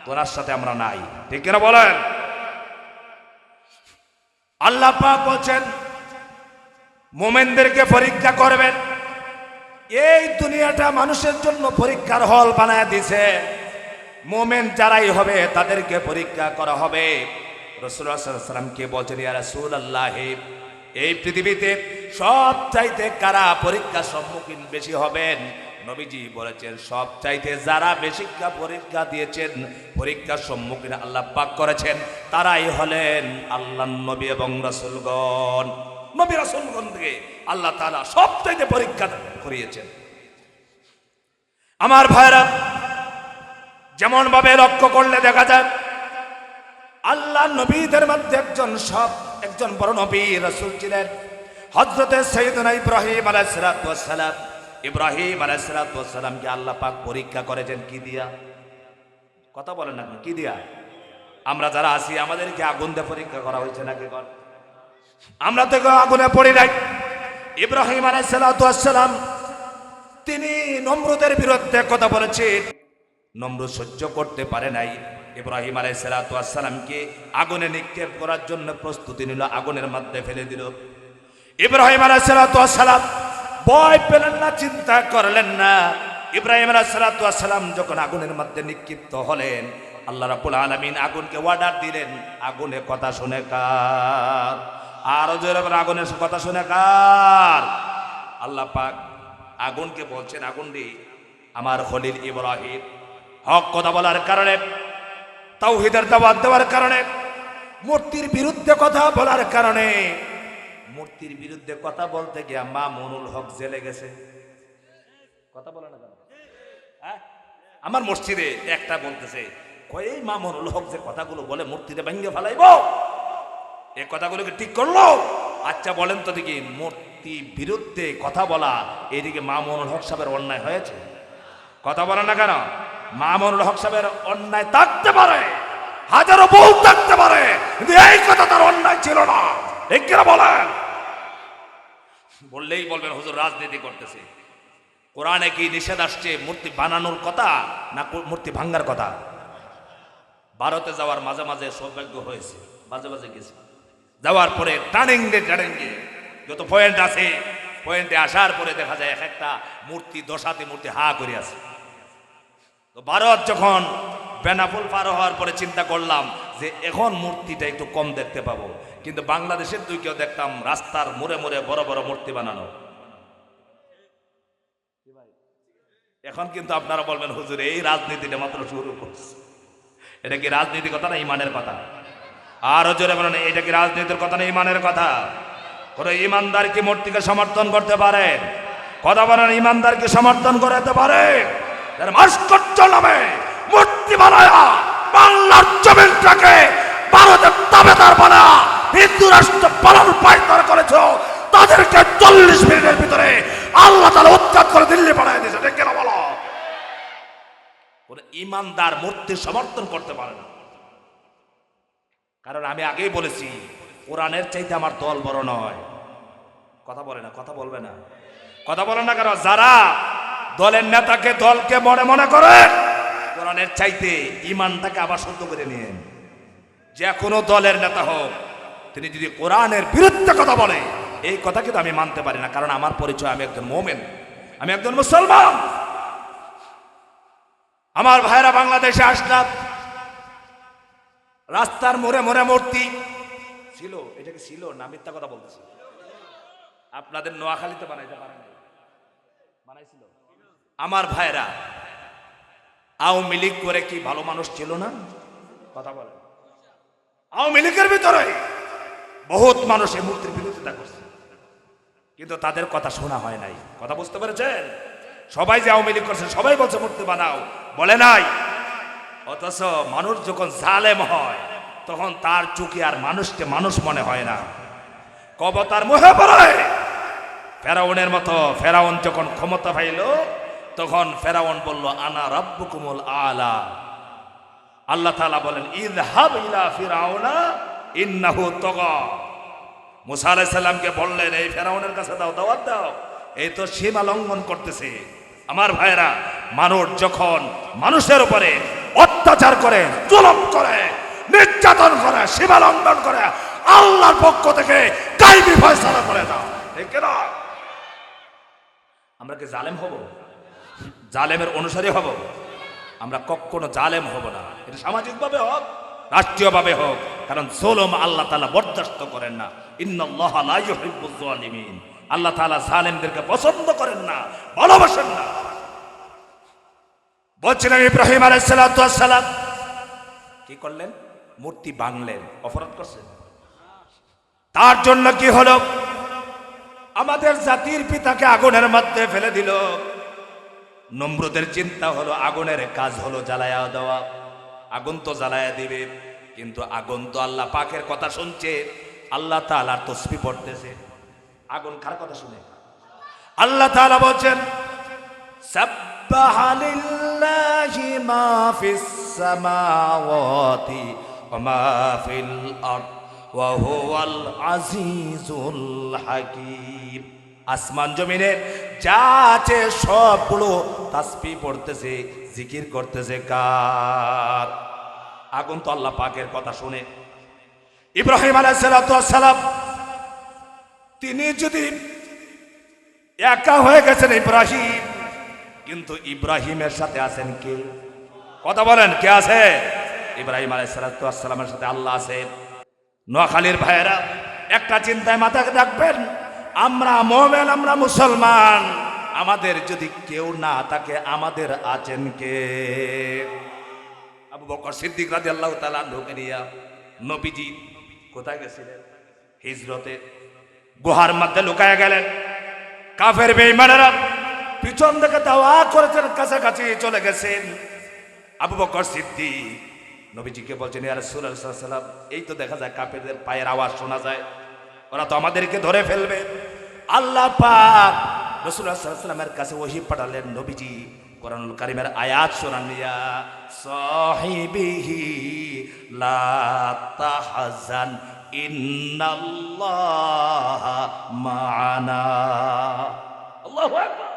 তোনার সাথে আমরা নাই। ঠিক কিনা বলেন? আল্লাহ পাক বলছেন মুমিনদেরকে পরীক্ষা করবেন। এই দুনিয়াটা মানুষের জন্য পরীক্ষার হল বানায় দিয়েছে। মুমিন যারাই হবে তাদেরকে পরীক্ষা করা হবে। রাসূলুল্লাহ সাল্লাল্লাহু আলাইহি ওয়াসাল্লামকে বলছেন, ইয়া রাসূলুল্লাহ, এই পৃথিবীতে সব চাইতে কারা পরীক্ষার সম্মুখীন বেশি হবেন? নবীজি বলেছেন সব চাইতে যারা বেশি পরীক্ষা দিয়েছেন, পরীক্ষার সম্মুখীন আল্লাহ পাক করেছেন, তারাই হলেন আল্লাহর নবী এবং রাসূলগণ। নবী রাসূলগণ থেকে আল্লাহ তাআলা সব চাইতে পরীক্ষা করিয়েছেন। আমার ভাইরা, যেমন ভাবে লক্ষ্য করলে দেখা যায় আল্লাহ নবীদের মধ্যে একজন বড় নবী রাসূল ছিলেন হযরতে সাইয়েদনা ইব্রাহিম আলাইহিস সালাতু ওয়াস সালাম। ইব্রাহিম আলাইহিস সালাতু ওয়াস সালামকে আল্লাহ পাক পরীক্ষা করেছেন কি দিয়া? কথা বলেন না, কি দিয়া? আমরা যারা আছি আমাদেরকে আগুন দিয়ে পরীক্ষা করা হয়েছে নাকি? আমরা তো আগুনে পড়ি নাই। ইব্রাহিম আলাইহিস সালাতু ওয়াস সালাম তিনি নমরুদের বিরুদ্ধে কথা বলেছেন, নমরুদ সহ্য করতে পারে নাই। ইব্রাহিম আলাইহিস সালাতু ওয়াস সালামকে আগুনে নিক্ষেপ করার জন্য প্রস্তুতি নিল, আগুনের মধ্যে ফেলে দিল। ইব্রাহিম আলাইহিস সালাতু ওয়াস সালাম ভয় পেলেন না, চিন্তা করলেন না। ইব্রাহিম আলাইহিস সালাতু ওয়াস সালাম যখন আগুনের মধ্যে নিক্ষিপ্ত হলেন, আল্লাহ রাব্বুল আলামিন আগুনকে অর্ডার দিলেন, আগুনে কথা শুনে কার? আর জোরে বলেন, আগুনের কথা শুনে কার? আল্লাহ পাক আগুনকে বলছেন, আগুন রে আমার খলিল ইব্রাহিম হক কথা বলার কারণে, তাওহীদের দাওয়াত দেওয়ার কারণে, মূর্তির বিরুদ্ধে কথা বলার কারণে, মূর্তির বিরুদ্ধে কথা বলতে গিয়া মামুনুল হক জেলে গেছে। কথা বলে না কেন? আমার মসজিদে একটা বলতেছে, কই এই মামুনুল হক যে কথাগুলো বলে মূর্তিতে ভেঙে ফেলাইব, এই কথাগুলোকে ঠিক করলো? আচ্ছা বলেন তো দেখি, মূর্তি বিরুদ্ধে কথা বলা এদিকে মামুনুল হক সাহেবের অন্যায় হয়েছে? কথা বলে না কেন? মামুনুল হক সাহেবের অন্যায় থাকতে পারে, হাজারো বউ থাকতে পারে, কিন্তু এই কথা তার অন্যায় ছিল না। ঠিক কিনা বলেন? বললেই বলবেন হুজুর রাজনীতি করতেছে। কোরআনে কি নিষেধ আসছে মূর্তি বানানোর কথা না মূর্তি ভাঙ্গার কথা? ভারতে যাওয়ার মাঝে মাঝে সৌভাগ্য হয়েছে, মাঝে মাঝে গেছে, যাওয়ার পরে টার্নিং যত পয়েন্ট আছে, পয়েন্টে আসার পরে দেখা যায় এক একটা মূর্তি, দশাতে মূর্তি হা করে আছে। তো ভারত যখন বেনাপোল পার হওয়ার পরে চিন্তা করলাম যে এখন মূর্তিটা একটু কম দেখতে পাবো, কিন্তু বাংলাদেশের দিকেও দেখতাম রাস্তার মোড়ে মোড়ে বড় বড় মূর্তি বানানো। এখন কিন্তু আপনারা বলবেন হুজুর এই রাজনীতিটা মাত্র শুরু করছে। এটা কি রাজনীতির কথা না ইমানের কথা? আরো জোরে বলেন, এটা কি রাজনীতির কথা না ইমানের কথা? কোন ইমানদার কি মূর্তিকে সমর্থন করতে পারে? কথা বলেন, ইমানদার কি সমর্থন করতে পারে? ভাস্কর্য নামে মূর্তি বানায়া বাংলার জমিনটাকে ভারতের তাবেদার বানায়া হিন্দু রাষ্ট্র পালন পায়তার করেছো, তাদেরকে 40 মিনিটের ভিতরে আল্লাহ তাআলা উচ্ছেদ করে দিল্লি পাঠিয়ে দিয়েছে। ঠিক কিনা বলো? কোন ইমানদার মূর্তি সমর্থন করতে পারে না। কারণ আমি আগেই বলেছি, কোরআনের চাইতে আমার দল বড় নয়। কথা বলে না, কথা বলবে না, কথা বলে না। কারণ যারা দলের নেতাকে দলকে মনে মনে করে, কোরআনের চাইতে ইমানটাকে আবার শুদ্ধ করে নিয়েন। যে কোনো দলের নেতা হোক, তিনি যদি কোরআনের বিরুদ্ধে কথা বলে, এই কথা কিন্তু আমি মানতে পারি না। কারণ আমার পরিচয়, আমি একজন মুমিন, আমি একজন মুসলমান। আমার ভাইরা বাংলাদেশে আসলাম, রাস্তার মোড়ে মোড়ে মূর্তি ছিল। এটা কি ছিল না মিথ্যা কথা বলতেছে? আপনাদের নোয়াখালীতে বানাইতে পারেন, বানাইছিল। আমার ভাইরা, আওয়ামী লীগ করে কি ভালো মানুষ ছিল না? কথা বলে। আওয়ামী লীগের ভিতরে বহুত মানুষ এই মূর্তির বিরোধিতা করছে, কিন্তু তাদের কথা শোনা হয় নাই। কথা বুঝতে পেরেছেন? সবাই যে আওয়ামী লীগ করছে, সবাই বলছে মূর্তি বানাও, বলে নাই। অথচ মানুষ যখন জালেম হয়, তখন তার চোখে আর মানুষকে মানুষ মনে হয় না, কবতার মুহে পড়ে। ফেরাউনের মতো, ফেরাউন যখন ক্ষমতা পাইল, তখন ফেরাউন বলল, আনা রাব্বুকুমুল আলা। আল্লাহ তাআলা বলেন, ইযহাব ইলা ফিরাউনা ইন্নাহু তাগা। মুসা আলাইহিস সালামকে বললেন, এই ফেরাউনের কাছে দাও, দাওয়াত দাও, এই তো সীমা লঙ্ঘন করতেছে। আমার ভাইরা, মানুষ যখন মানুষের উপরে অত্যাচার করে, জুলুম করে, নির্যাতন করে, সীমা লঙ্ঘন করে, আল্লাহর পক্ষ থেকে গায়বী ফয়সালা করে দাও। ঠিক না? আমরা কি জালেম হব? জালেমের অনুসারী হব? আমরা কখনো জালেম হব না। এটা সামাজিকভাবে হোক, রাষ্ট্রীয়ভাবে হোক। কারণ জুলুম আল্লাহ তাআলা বরদাস্ত করেন না। ইন্নাল্লাহা লা ইউহিব্বুজ জালিমিন। আল্লাহ তাআলা জালেমদেরকে পছন্দ করেন না, ভালোবাসেন না। বলছিলাম, ইব্রাহিম আলাইহিস সালাতু ওয়াস সালাম কি করলেন? মূর্তি ভাঙলেন, অপরাধ করছেন। তার জন্য কি হলো? আমাদের জাতির পিতাকে আগুনের মধ্যে ফেলে দিল। নমরুদের চিন্তা হলো, আগুনের কাজ হলো জ্বালায়া দেওয়া। আগুন তো জ্বালায়া দিবে, কিন্তু আগুন তো আল্লাহ পাকের কথা শুনছে, আল্লাহ তাআলার তাসবিহ পড়তেছে। আগুন কার কথা শুনে? আল্লাহ তাআলা বলছেন, সাব্বাহা লিল্লাহি মা ফিস সামাওয়াতি ওয়া মা ফিল আরদ ওয়া হুয়াল আজিজুল হাকীম। আসমান জমিনের যা আছে সবগুলো তাসবিহ পড়তেছে, জিকির করতেছে। কার? আগুন তো আল্লাহ পাকের কথা শুনে। ইব্রাহিম আলাইহিস সালাতু ওয়াস সালাম, তিনি যদি একা হয়ে গেছেন ইব্রাহিম, কিন্তু ইব্রাহিমের সাথে আছেন কে? কথা বলেন, কে আছে? ইব্রাহিম আলাইহিস সালাতু ওয়াস সালামের সাথে আল্লাহ আছে। নোয়াখালীর ভাইয়েরা, একটা চিন্তায় মাথায় রাখবেন, আমরা মুমিন, আমরা মুসলমান, আমাদের যদি কেউ না থাকে, আমাদের আছেন কে? আবু বকর সিদ্দিক রাদিয়াল্লাহু তাআলা আনহুকে নিয়ে নবীজি কোথায় গেছিলেন? হিজরতে। গুহার মধ্যে লুকায় গেলেন। কাফের বেঈমানেরা পিছন থেকে দাওয়া করেছেন, কাছাকাছি চলে গেছেন। আবু বকর সিদ্দিক নবীজিকে বলছেন, ইয়া রাসূলুল্লাহ সাল্লাল্লাহু আলাইহি ওয়াসাল্লাম, এই তো দেখা যায় কাফেরদের পায়ের আওয়াজ শোনা যায়, ওরা তো আমাদেরকে ধরে ফেলবে। আল্লাহ পাক রাসূলুল্লাহ সাল্লাল্লাহু আলাইহি ওয়াসাল্লামের কাছে ওহী পাঠালেন। নবীজি কোরআনুল কারীমের আয়াত শোনান, ইয়া সাহিবিহি লা তাহজান ইন্নাল্লাহা মা'ানা। আল্লাহু আকবার।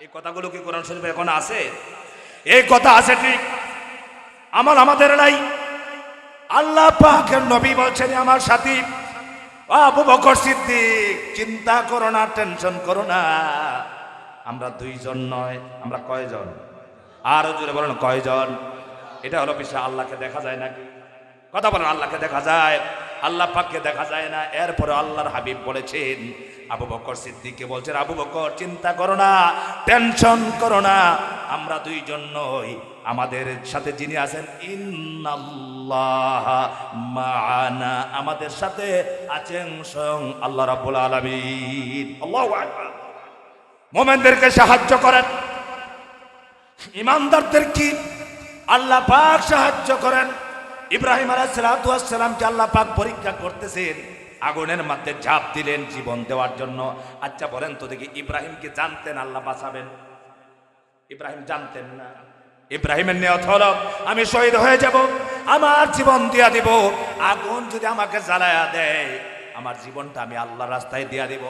এই কথাগুলো কি কোরআন শরীফে এখন আছে? এই কথা আছে ঠিক, আমাদের নাই। আল্লাহ পাকের নবী বলছেন, আমার সাথী আবু বকর সিদ্দিক, চিন্তা করো না, টেনশন করো না, আমরা দুইজন নয়, আমরা কয়জন? আরো জোরে বলেন, কয়জন? এটা হলো বিষয়। আল্লাহকে দেখা যায় নাকি? কথা বলেন, আল্লাহকে দেখা যায়? আল্লাহ পাককে দেখা যায় না। এরপরে আল্লাহর হাবিব বলেছেন, আবু বকর সিদ্দিককে বলছেন, আবু বকর চিন্তা করো না, টেনশন করো না, আমরা দুইজন নই, আমাদের সাথে যিনি আছেন, ইন্নাল্লাহা মা'ানা, আমাদের সাথে আছেন স্বয়ং আল্লাহ রাব্বুল আলামিন। আল্লাহু আকবার। মুমিনদেরকে সাহায্য করেন, ইমানদারদের কি আল্লাহ পাক সাহায্য করেন। ইব্রাহিম আলাইহিস সালামকে আল্লাহ পাক পরীক্ষা করতেছেন, আগুনের মধ্যে ঝাঁপ দিলেন জীবন দেওয়ার জন্য। আচ্ছা বলেন তো দেখি, ইব্রাহিমকে জানতেন আল্লাহ বাঁচাবেন? ইব্রাহিম জানতেন না। ইব্রাহিমের নিয়ত হলো আমি শহীদ হয়ে যাব, আমার জীবন দিয়া দিব। আগুন যদি আমাকে জ্বালায়া দেয়, আমার জীবনটা আমি আল্লাহর রাস্তায় দিয়া দিব।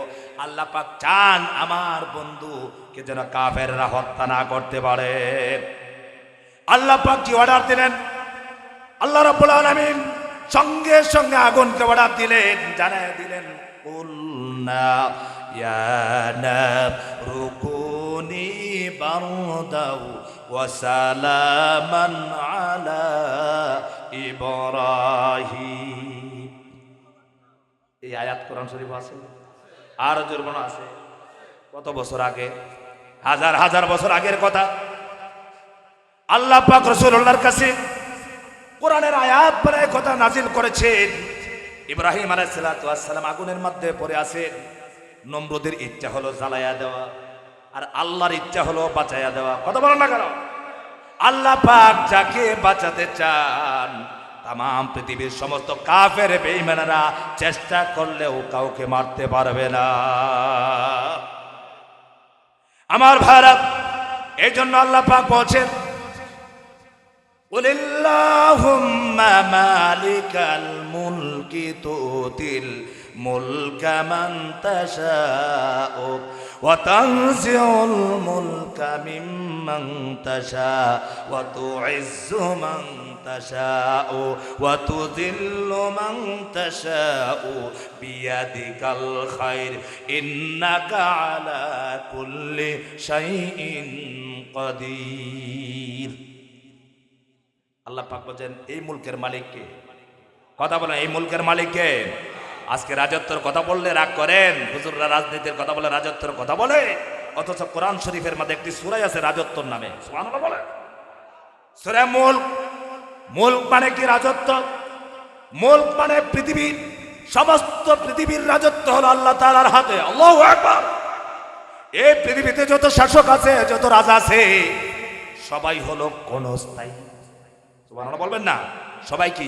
আল্লাহ পাক চান আমার বন্ধুকে যেন কাফেররা হত্যা না করতে পারে। আল্লাহ পাক কি অর্ডার দিলেন? আল্লাহ রাব্বুল আলামিন সঙ্গে সঙ্গে আগুনকে অর্ডার দিলেন, জানায় দিলেন, কুলনা ইয়া নারু কুনি বারদাও ওয়া সালামান আলা ইব্রাহিম। এই আয়াত কোরআন শরীফ আছে, আর জোরবানো আছে। কত বছর আগে? হাজার হাজার বছর আগের কথা। আল্লাহ পাক রাসূলুল্লাহর কাছে কোরআনের আয়াত পরে কথা নাজিল করেছেন। ইব্রাহিম আলাইহিস সালাম আগুনের মধ্যে পড়ে আছেন। নমরুদের ইচ্ছা হলো জ্বালায়া দেওয়া, আর আল্লাহর ইচ্ছা হলো বাঁচায়া দেওয়া। কথা বলেন না কেন? আল্লাহ পাক যাকে বাঁচাতে চান, তাম পৃথিবীর সমস্ত কাফের বেঈমানেরা চেষ্টা করলেও কাউকে মারতে পারবে না। আমার ভাইরা, এই জন্য আল্লাহ পাক বলছেন, কুলিল্লাহুম্মা মালিকাল মুলকি তুতিল মুলকা মান তাশাউ ওয়া তানজিউল মুলকা মিম্মান তাশাউ ওয়া তুইজ্জু মান তাশাউ ওয়া তুযিল্লু মান তাশাউ বিয়াদিকাল খায়র ইন্নাকা আলা কুল্লি শাইইন কাদির। আল্লাহ পাক বলেন, এই মুলকের মালিককে। কথা বলেন, এই মুলকের মালিককে। আজকে রাজত্বের কথা বললে রাগ করেন, হুজুররা রাজনীতির কথা বলে রাজত্বের কথা বলে, অথচ কোরআন শরীফের মধ্যে একটি সূরা আছে রাজত্বর নামে। সুবহানাল্লাহ বলে, সূরা মুলক। মুলক মানে কি? রাজত্ব। মুলক মানে পৃথিবীর সমস্ত পৃথিবীর রাজত্ব হলো আল্লাহ তাআলার হাতে। আল্লাহু আকবার। এই পৃথিবীতে যত শাসক আছে, যত রাজা আছে, সবাই হলো ক্ষণস্থায়ী। সুবহানাল্লাহ বলবেন না? সবাই কি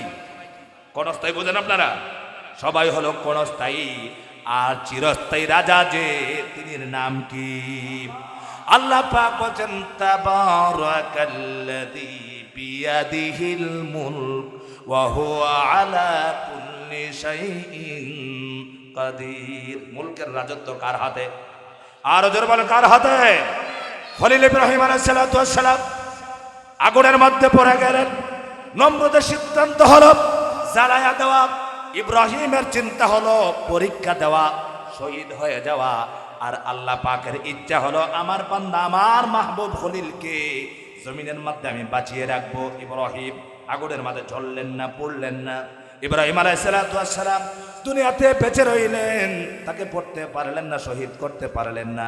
ক্ষণস্থায়ী? বোঝেন আপনারা? সবাই হলো ক্ষণস্থায়ী। আর চিরস্থায়ী রাজা যে, তিনির নাম কি? আল্লাহ পাক বলেন, তাবারাকাল্লাযী বিয়াদিহিল মুলক ওয়া হুয়া আলা কুল্লি শাইইন কাদির। মুলকের রাজত্ব কার হাতে? আর জোরে বলেন, কার হাতে? খলিল ইব্রাহিম আলাইহিস সালাম আগুনের মধ্যে পড়ে গেলেন। নমরুদের সিদ্ধান্ত হলো জ্বালায়া দেওয়া। ইব্রাহিমের চিন্তা হলো পরীক্ষা দেওয়া, শহীদ হয়ে যাওয়া। আর আল্লাহ পাকের ইচ্ছা হলো আমার বান্দা, আমার মাহবুব খলিলকে জমিনের মধ্যে আমি বাঁচিয়ে রাখবো। ইব্রাহিম আগুনের মধ্যে জ্বললেন না, পড়লেন না। ইব্রাহিম আলাইহিস সালাম দুনিয়াতে বেঁচে রইলেন, তাকে পড়তে পারলেন না, শহীদ করতে পারলেন না।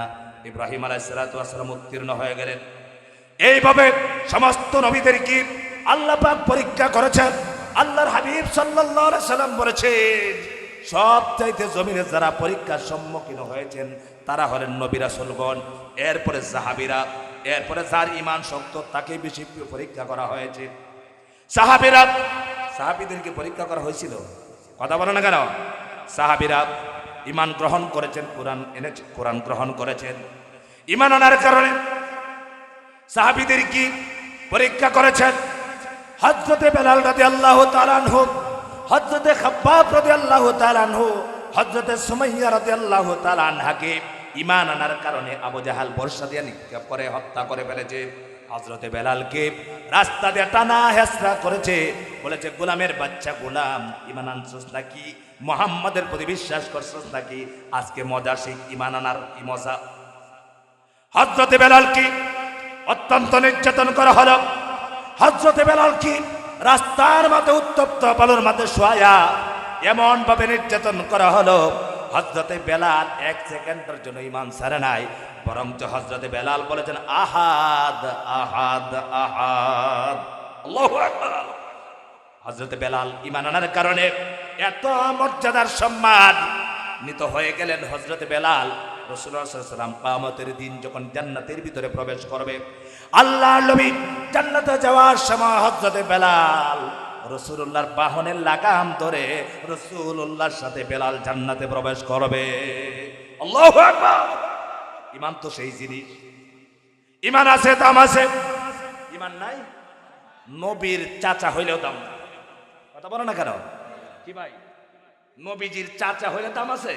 ইব্রাহিম আলাইহিস সালাম উত্তীর্ণ হয়ে গেলেন। এইভাবে সমস্ত নবীদেরকে আল্লাহ পাক পরীক্ষা করেছেন। আল্লাহর হাবিব সাল্লাল্লাহু আলাইহি সাল্লাম বলেছেন, সবচাইতে জমিনে যারা পরীক্ষার সম্মুখীন হয়েছেন তারা হলেন নবী রাসূলগণ, এরপরে সাহাবীরা, এরপরে যার ঈমান শক্ত তাকে বেশি পরীক্ষা করা হয়েছে। সাহাবীদেরকে পরীক্ষা করা হয়েছিল। কথা বলে না কেন? সাহাবীরা ঈমান গ্রহণ করেছেন, কোরআন গ্রহণ করেছেন। ঈমান আনার কারণে সাহাবীদেরকে পরীক্ষা করেছেন। হযরতে বেলাল রাদিয়াল্লাহু তাআলা আনহু, হযরতে খাব্বাব রাদিয়াল্লাহু তাআলা আনহু, হযরতে সুমাইয়া রাদিয়াল্লাহু তাআলা আনহাকে ঈমান আনার কারণে আবু জাহাল বর্ষা দিয়ে নিক্ষেপ করে হত্যা করে ফেলেছে। হযরতে বেলালকে রাস্তা দিয়ে টানা হেঁচড়া করেছে, বলেছে, গোলামের বাচ্চা গোলাম, ঈমান আনছস নাকি? মুহাম্মাদের প্রতি বিশ্বাস করছস নাকি? আজকে মজা শিখ, ঈমান আনার কি মজা। হযরতে বেলালকে অত্যন্ত নির্যাতন করা হলো। হযরতে বেলালকে রাস্তার মাঝে উত্তপ্ত বালুর মাঝে শোয়া এমন ভাবে নির্যাতন করা হলো, হযরতে বেলাল এক সেকেন্ডের জন্য ঈমান ছাড়ে নাই, বরঞ্চ হযরতে বেলাল বলেছেন, আহাদ আহাদ আহাদ। আল্লাহু আকবার। হযরতে বেলাল ঈমান আনার কারণে এত মর্যাদার সম্মান নিত হয়ে গেলেন। হযরতে বেলাল রাসূলুল্লাহ সাল্লাল্লাহু আলাইহি ওয়াসাল্লাম কিয়ামতের দিন যখন জান্নাতের ভিতরে প্রবেশ করবে, আল্লাহর নবী জান্নাতে যাওয়ার সময় হযরতে বেলাল রাসূলুল্লাহর বাহনের লাগাম ধরে রাসূলুল্লাহর সাথে বেলাল জান্নাতে প্রবেশ করবে। আল্লাহু আকবার। ঈমান তো সেই জিনিস, ঈমান আছে দাম আছে, ঈমান নাই নবীর চাচা হইলেও দাম নাই। কথা বলো না কেন? কি ভাই, নবীজির চাচা হইলে দাম আছে?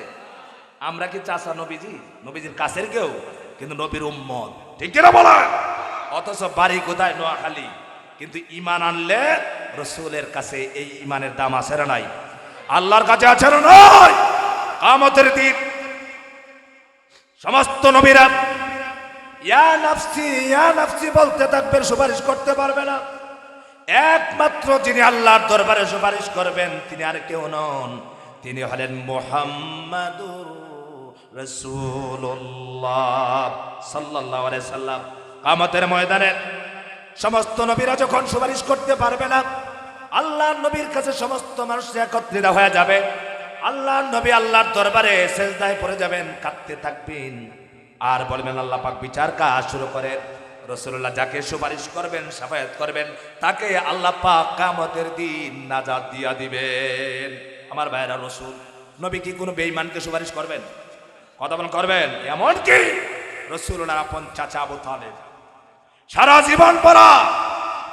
আমরা কি চাচা নবীজি? নবীজির কাছের কেউ, কিন্তু নবীর উম্মত, ঠিক কিনা বলেন? অথচ বাড়ি কোথায়? নোয়াখালী। কিন্তু ঈমান আনলে রাসূলের কাছে এই ঈমানের দাম আছে না নাই? আল্লাহর কাছে আছে না নাই? কিয়ামতের দিন সমস্ত নবীরা ইয়া নাফসি বলতে থাকবেন, সুপারিশ করতে পারবে না। একমাত্র যিনি আল্লাহর দরবারে সুপারিশ করবেন তিনি আর কেউ নন, তিনি হলেন মুহাম্মাদুর রাসূলুল্লাহ সাল্লাল্লাহু আলাইহি সাল্লাম। কিয়ামতের ময়দানে সমস্ত নবীরা যখন সুপারিশ করতে পারবে না, আল্লাহর নবীর কাছে সমস্ত মানুষ একত্রিত হয়ে যাবে। আল্লাহর নবী আল্লাহর দরবারে সেজদায় পড়ে যাবেন, কাঁদতে থাকবেন আর বলবেন আল্লাহ পাক বিচার কাজ শুরু করেন। রাসূলুল্লাহ যাকে সুপারিশ করবেন, শাফায়াত করবেন, তাকে আল্লাহ পাক কিয়ামতের দিন নাজাত দিয়া দিবেন। আমার ভাইরা, রাসূল নবী কি কোনো বেঈমানকে সুপারিশ করবেন? কথা বলেন, করবেন? এমন কি রাসূলুল্লাহর আপন চাচা আবু তালেব সারা জীবন পড়া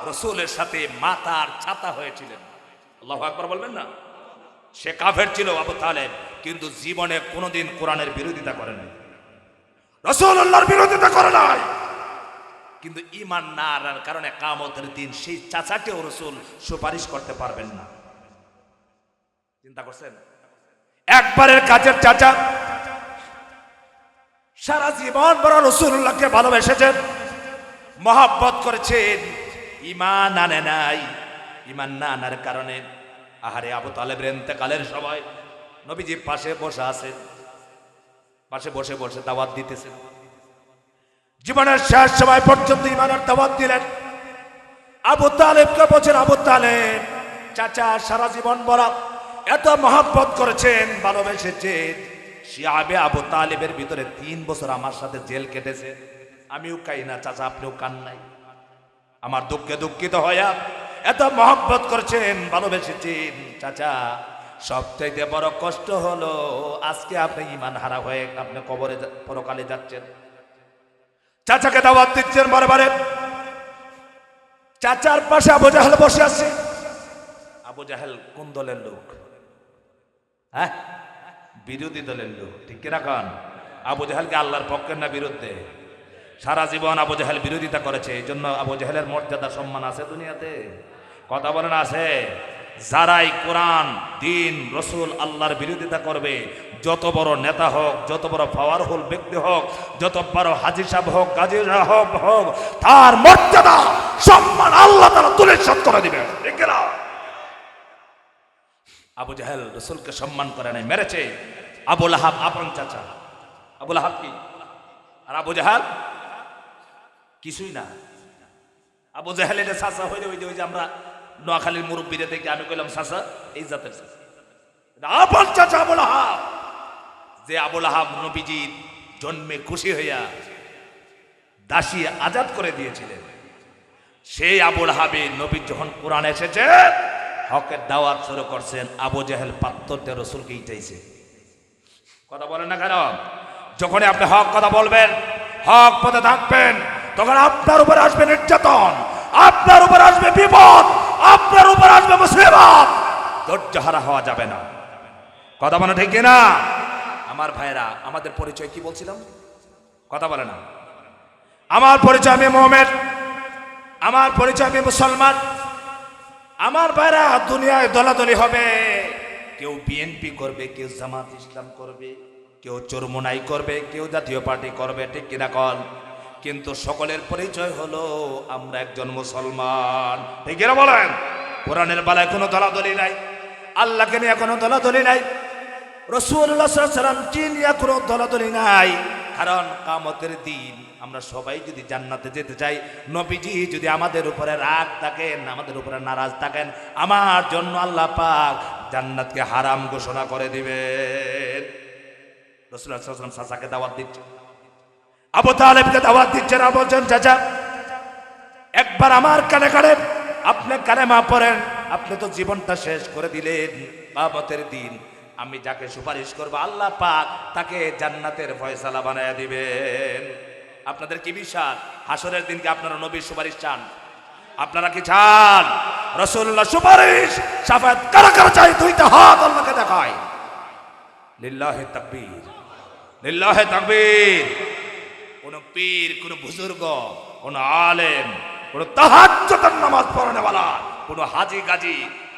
রাসূলের সাথে মাথার ছাতা হয়েছিলেন। আল্লাহু আকবার বলবেন না? সে কাফের ছিল আবু তালেব, কিন্তু জীবনে কোনোদিন কোরআনের বিরোধিতা করে নাই, রাসূলুল্লাহর বিরোধিতা করে নাই। কিন্তু ঈমান না আনার কারণে কিয়ামতের দিন সেই চাচাকেও রাসূল সুপারিশ করতে পারবেন না। চিন্তা করছেন? একবারের কাজের চাচা সারা জীবন বড় রাসূলুল্লাহকে ভালোবেসেছেন, মহব্বত করেছেন, ঈমান আনে নাই। ঈমান না আনার কারণে আহারে আবু তালেবের ইন্তেকালের সময় নবীজি পাশে বসে আছেন, পাশে বসে বসে দাওয়াত দিতেছেন। জীবনের শেষ সময় পর্যন্ত ঈমানের দাওয়াত দিলেন। আবু তালেবকে বলছেন, আবু তালেব চাচা সারা জীবন বড় এত মহব্বত করেছেন, ভালোবেসেছেন, শিয়াবে আবু তালেবের ভিতরে 3 বছর আমার সাথে জেল কেটেছে, আমিও কাই না, চাচা আপনিও কান নাই। আমার দুঃখে দুঃখিত হইয়া এত মহব্বত করেছেন, ভালোবেসেছেন, চাচা সবচাইতে বড় কষ্ট হলো আজকে আপনি ঈমান হারা হয়ে আপনি কবরে পরকালে যাচ্ছেন। চাচাকে দাওয়াত দিচ্ছেন বারে। চাচার পাশে আবু জাহেল বসে আছে। আবু জাহেল কোন দলের লোক? হ্যাঁ, বিরোধী দলের লোক, ঠিক কিনা কন? আবু জাহেলকে আল্লাহর পক্ষের না বিরুদ্ধে? সারা জীবন আবু জাহেল বিরোধিতা করেছে, এই জন্য আবু জাহেলের মর্যাদা সম্মান আছে দুনিয়াতে? কথা বলেন আছে? যারাই কোরআন, দিন, রসুল, আল্লাহর বিরোধিতা করবে, যত বড় নেতা হোক, যত বড় পাওয়ারফুল ব্যক্তি হোক, যত বড় হাজী সাহেব হোক, গাজী সাহেব হোক, তার মর্যাদা সম্মান আল্লাহ তাআলা তুলে শোধ করে দিবেন, ঠিক না? আবু জাহেল রসুলকে সম্মান করে নাই, মেরেছে। আবু লাহাব আপন চাচা, আবু লাহাব কি আর আবু জাহেল কিছুই না। আবু জাহেল এটা চাচা হইলে ওই যে আমরা নোয়াখালীর মুরব্বীরা দেখে আমি কইলাম চাচা, এই জাতের চাচা, আপন চাচা আবু লাহাব। যে আবু লাহাব নবীজির জন্মে খুশি হইয়া দাসী আজাদ করে দিয়েছিলেন, সেই আবু লাহাবে নবী যখন কোরআন এসেছে হকের দাওয়াত শুরু করছেন, আবু জাহেল পাত্তরতে রসুলকে চাইছে। কথা বলেন না কেন? যখন আপনি হক কথা বলবেন, হক পথে থাকবেন, তখন আপনার উপর আসবে নির্যাতন, আপনার উপর আসবে বিপদ, আপনার উপর আসবে মুসিবত, ধৈর্য হারা হওয়া যাবে না। কথা বলে ঠিক না? আমার ভাইরা, আমাদের পরিচয় কি বলছিলাম? কথা বলে না। আমার পরিচয় আমি মুমিন, আমার পরিচয় আমি মুসলমান। আমার ভাইরা, দুনিয়ায় দলাদলি হবে, কেউ বিএনপি করবে, কেউ জামাত ইসলাম করবে, কেউ চরমোনাই করবে, কেউ জাতীয় পার্টি করবে, ঠিক কিনা কল? কিন্তু সকলের পরিচয় হলো আমরা একজন মুসলমান, ঠিক কিনা বলেন? কোরআনের বেলায় কোনো দলাদলি নাই, আল্লাহকে নিয়ে কোনো দলাদলি নাই, রাসূলুল্লাহ সাল্লাল্লাহু আলাইহি ওয়াসাল্লামকে নিয়ে কোনো দলাদলি নাই। কারণ কিয়ামতের দিন আমরা সবাই যদি জান্নাতে যেতে চাই, নবীজি যদি আমাদের উপরে রাগ থাকেন, আমাদের উপরে নারাজ থাকেন, আমার জন্য আল্লাহ পাক জান্নাতকে হারাম ঘোষণা করে দিবেন। রাসূলুল্লাহ সাল্লাল্লাহু আলাইহি ওয়াসাল্লাম চাচাকে দাওয়াত দিচ্ছেন, আবু তালেবকে দাওয়াত দিচ্ছেন। বলছেন চাচা একবার আমার কানে কানে আপনি কালেমা পড়েন, আপনি তো জীবনটা শেষ করে দিলেন। কিয়ামতের দিন আমি যাকে সুপারিশ করব আল্লাহ পাক তাকে জান্নাতের ফয়সালা বানায়া দিবেন। আপনাদের কি বিশ্বাস হাসরের দিনকে আপনারা নবীর সুপারিশ চান? আপনারা কি চান রাসূলুল্লাহ সুপারিশ শাফায়াত কারা কারা চাই? দুইটা হাত আল্লাহকে দেখায়। লিল্লাহি তাকবীর, লিল্লাহি তাকবীর। কোন পীর, কোন বুজুর্গ, কোন আলেম, কোন তাহাজ্জুদের নামাজ পড়ানেওয়ালা, কোন হাজী গাজী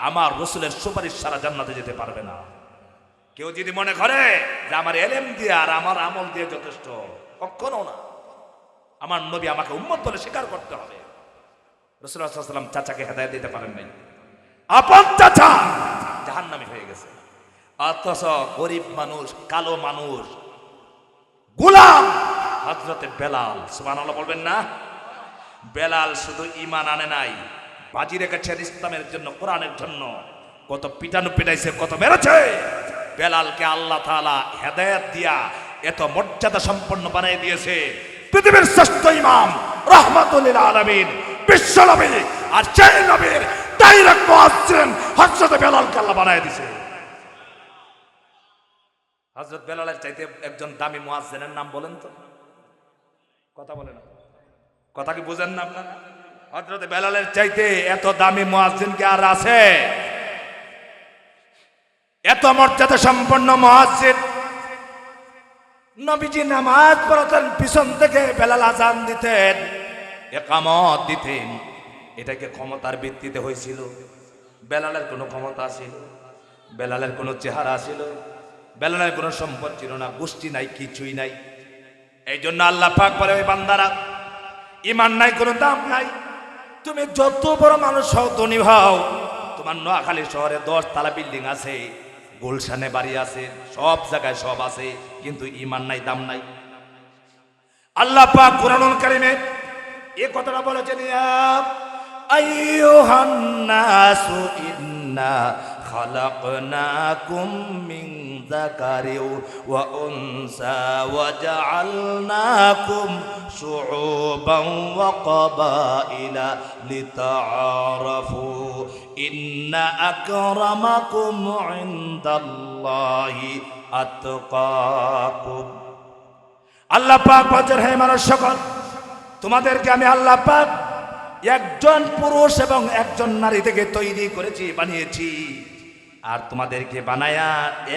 আমার রাসূলের সুপারিশ ছাড়া জান্নাতে যেতে পারবে না। কেউ যদি মনে করে যে আমার এলেম দিয়ে আর আমার আমল দিয়ে যথেষ্ট, কখনো না। আমার নবী আমাকে উম্মত বলে স্বীকার করতে হবে। রাসূলুল্লাহ সাল্লাল্লাহু আলাইহি ওয়াসাল্লাম চাচাকে হেদায়েত দিতে পারেন নাই, আপন চাচা জাহান্নামী হয়ে গেছে। অথচ গরিব মানুষ, কালো মানুষ, গোলাম হযরতে বেলাল, সুবহানাল্লাহ বলবেন না? বেলাল শুধু ঈমান আনে নাই, বাজি রেখেছেন ইসলামের জন্য, কোরআনের জন্য। কত পিটানো পিটাইছে, কত মেরেছে। বেলালকে আল্লাহ তাআলা হেদায়েত দিয়া এত মর্যাদা সম্পন্ন বানিয়ে দিয়েছে। পৃথিবীর শ্রেষ্ঠ ইমাম রাহমাতুল লিল আলামিন বিশ্ব নবী, আর সেই নবীর ডাইরেক্ট মুয়াজ্জিন হযরতে বেলালকে আল্লাহ বানিয়ে দিয়েছে। হযরত বেলালের চাইতে একজন দামি মুয়াজ্জিনের নাম বলেন তো? কথা বলেন, কথা কি বুঝেন না আপনারা? হযরত বেলালের চাইতে এত দামি মুয়াজ্জিন কি আর আছে? এত মর্যাদা সম্পন্ন মুয়াজ্জিন। নবীজি নামাজ পড়তেন, পিছন থেকে বেলাল আযান দিতেন, ইকামত দিতেন। এটাকে ক্ষমতার ভিত্তিতে হয়েছিল? বেলালের কোনো ক্ষমতা ছিল? বেলালের কোনো চেহারা ছিল? বেলালের কোনো সম্পদ ছিল না, গোষ্ঠী নাই, কিছুই নাই। এই জন্য আল্লাহ পাক বলে, ওই বান্দারা ঈমান নাই, কোনো দাম নাই। তুমি যত বড় মানুষ হও, ধনী হও, তোমার নোয়াখালী শহরে 10 তলা বিল্ডিং আছে, গুলশানে বাড়ি আছে, সব জায়গায় সব আছে, কিন্তু ঈমান নাই, দাম নাই। আল্লাহ পাক কুরআনুল কারীমে এই কথাটা বলেছেন, ইয়া আইয়ুহান নাসু ইন্না খালাকনাকুম মিন যাকারিন ওয়া উনসা ওয়া জাআলনাকুম শুউবান ওয়া ক্বাবাইলা লিতাআরাফু ইন্না আকরামাকুম ইনদাল্লাহি আতকাকুম। আল্লাহ পাক বলেন, হে মানুষ সকল, তোমাদেরকে আমি আল্লাহ পাক একজন পুরুষ এবং একজন নারী থেকে তৈরি করেছি, বানিয়েছি। আর তোমাদেরকে বানায়া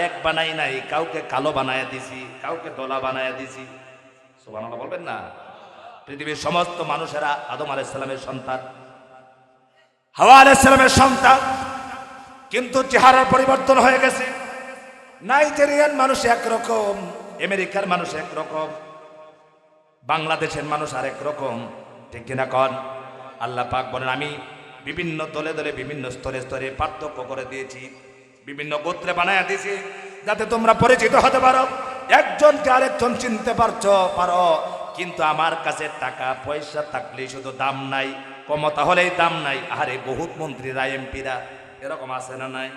এক বানাই নাই, কাউকে কালো বানায়া দিছি, কাউকে দলা বানায়া দিছি। সুবহানাল্লাহ বলবেন না? পৃথিবীর সমস্ত মানুষেরা আদম আলাইহিস সালামের সন্তান, হাওয়া আলাইহিস সালামের সন্তান, কিন্তু চেহারার পরিবর্তন হয়ে গেছে। নাইজেরিয়ান মানুষ একরকম, আমেরিকার মানুষ একরকম, বাংলাদেশের মানুষ আরেক রকম, ঠিক কিনা কন? আল্লাহ পাক বলেন, আমি বিভিন্ন দলে দলে, বিভিন্ন স্তরে স্তরে পার্থক্য করে দিয়েছি, বিভিন্ন গোত্রে বানায়া দিয়েছি, যাতে তোমরা পরিচিত হতে পারো, একজনকে আরেকজন চিনতে পারো। কিন্তু আমার কাছে টাকা পয়সা থাকলে শুধু দাম নাই, ক্ষমতা হলেই দাম নাই। আরে বহুত মন্ত্রীরা, এমপিরা এরকম আছে না? নাই?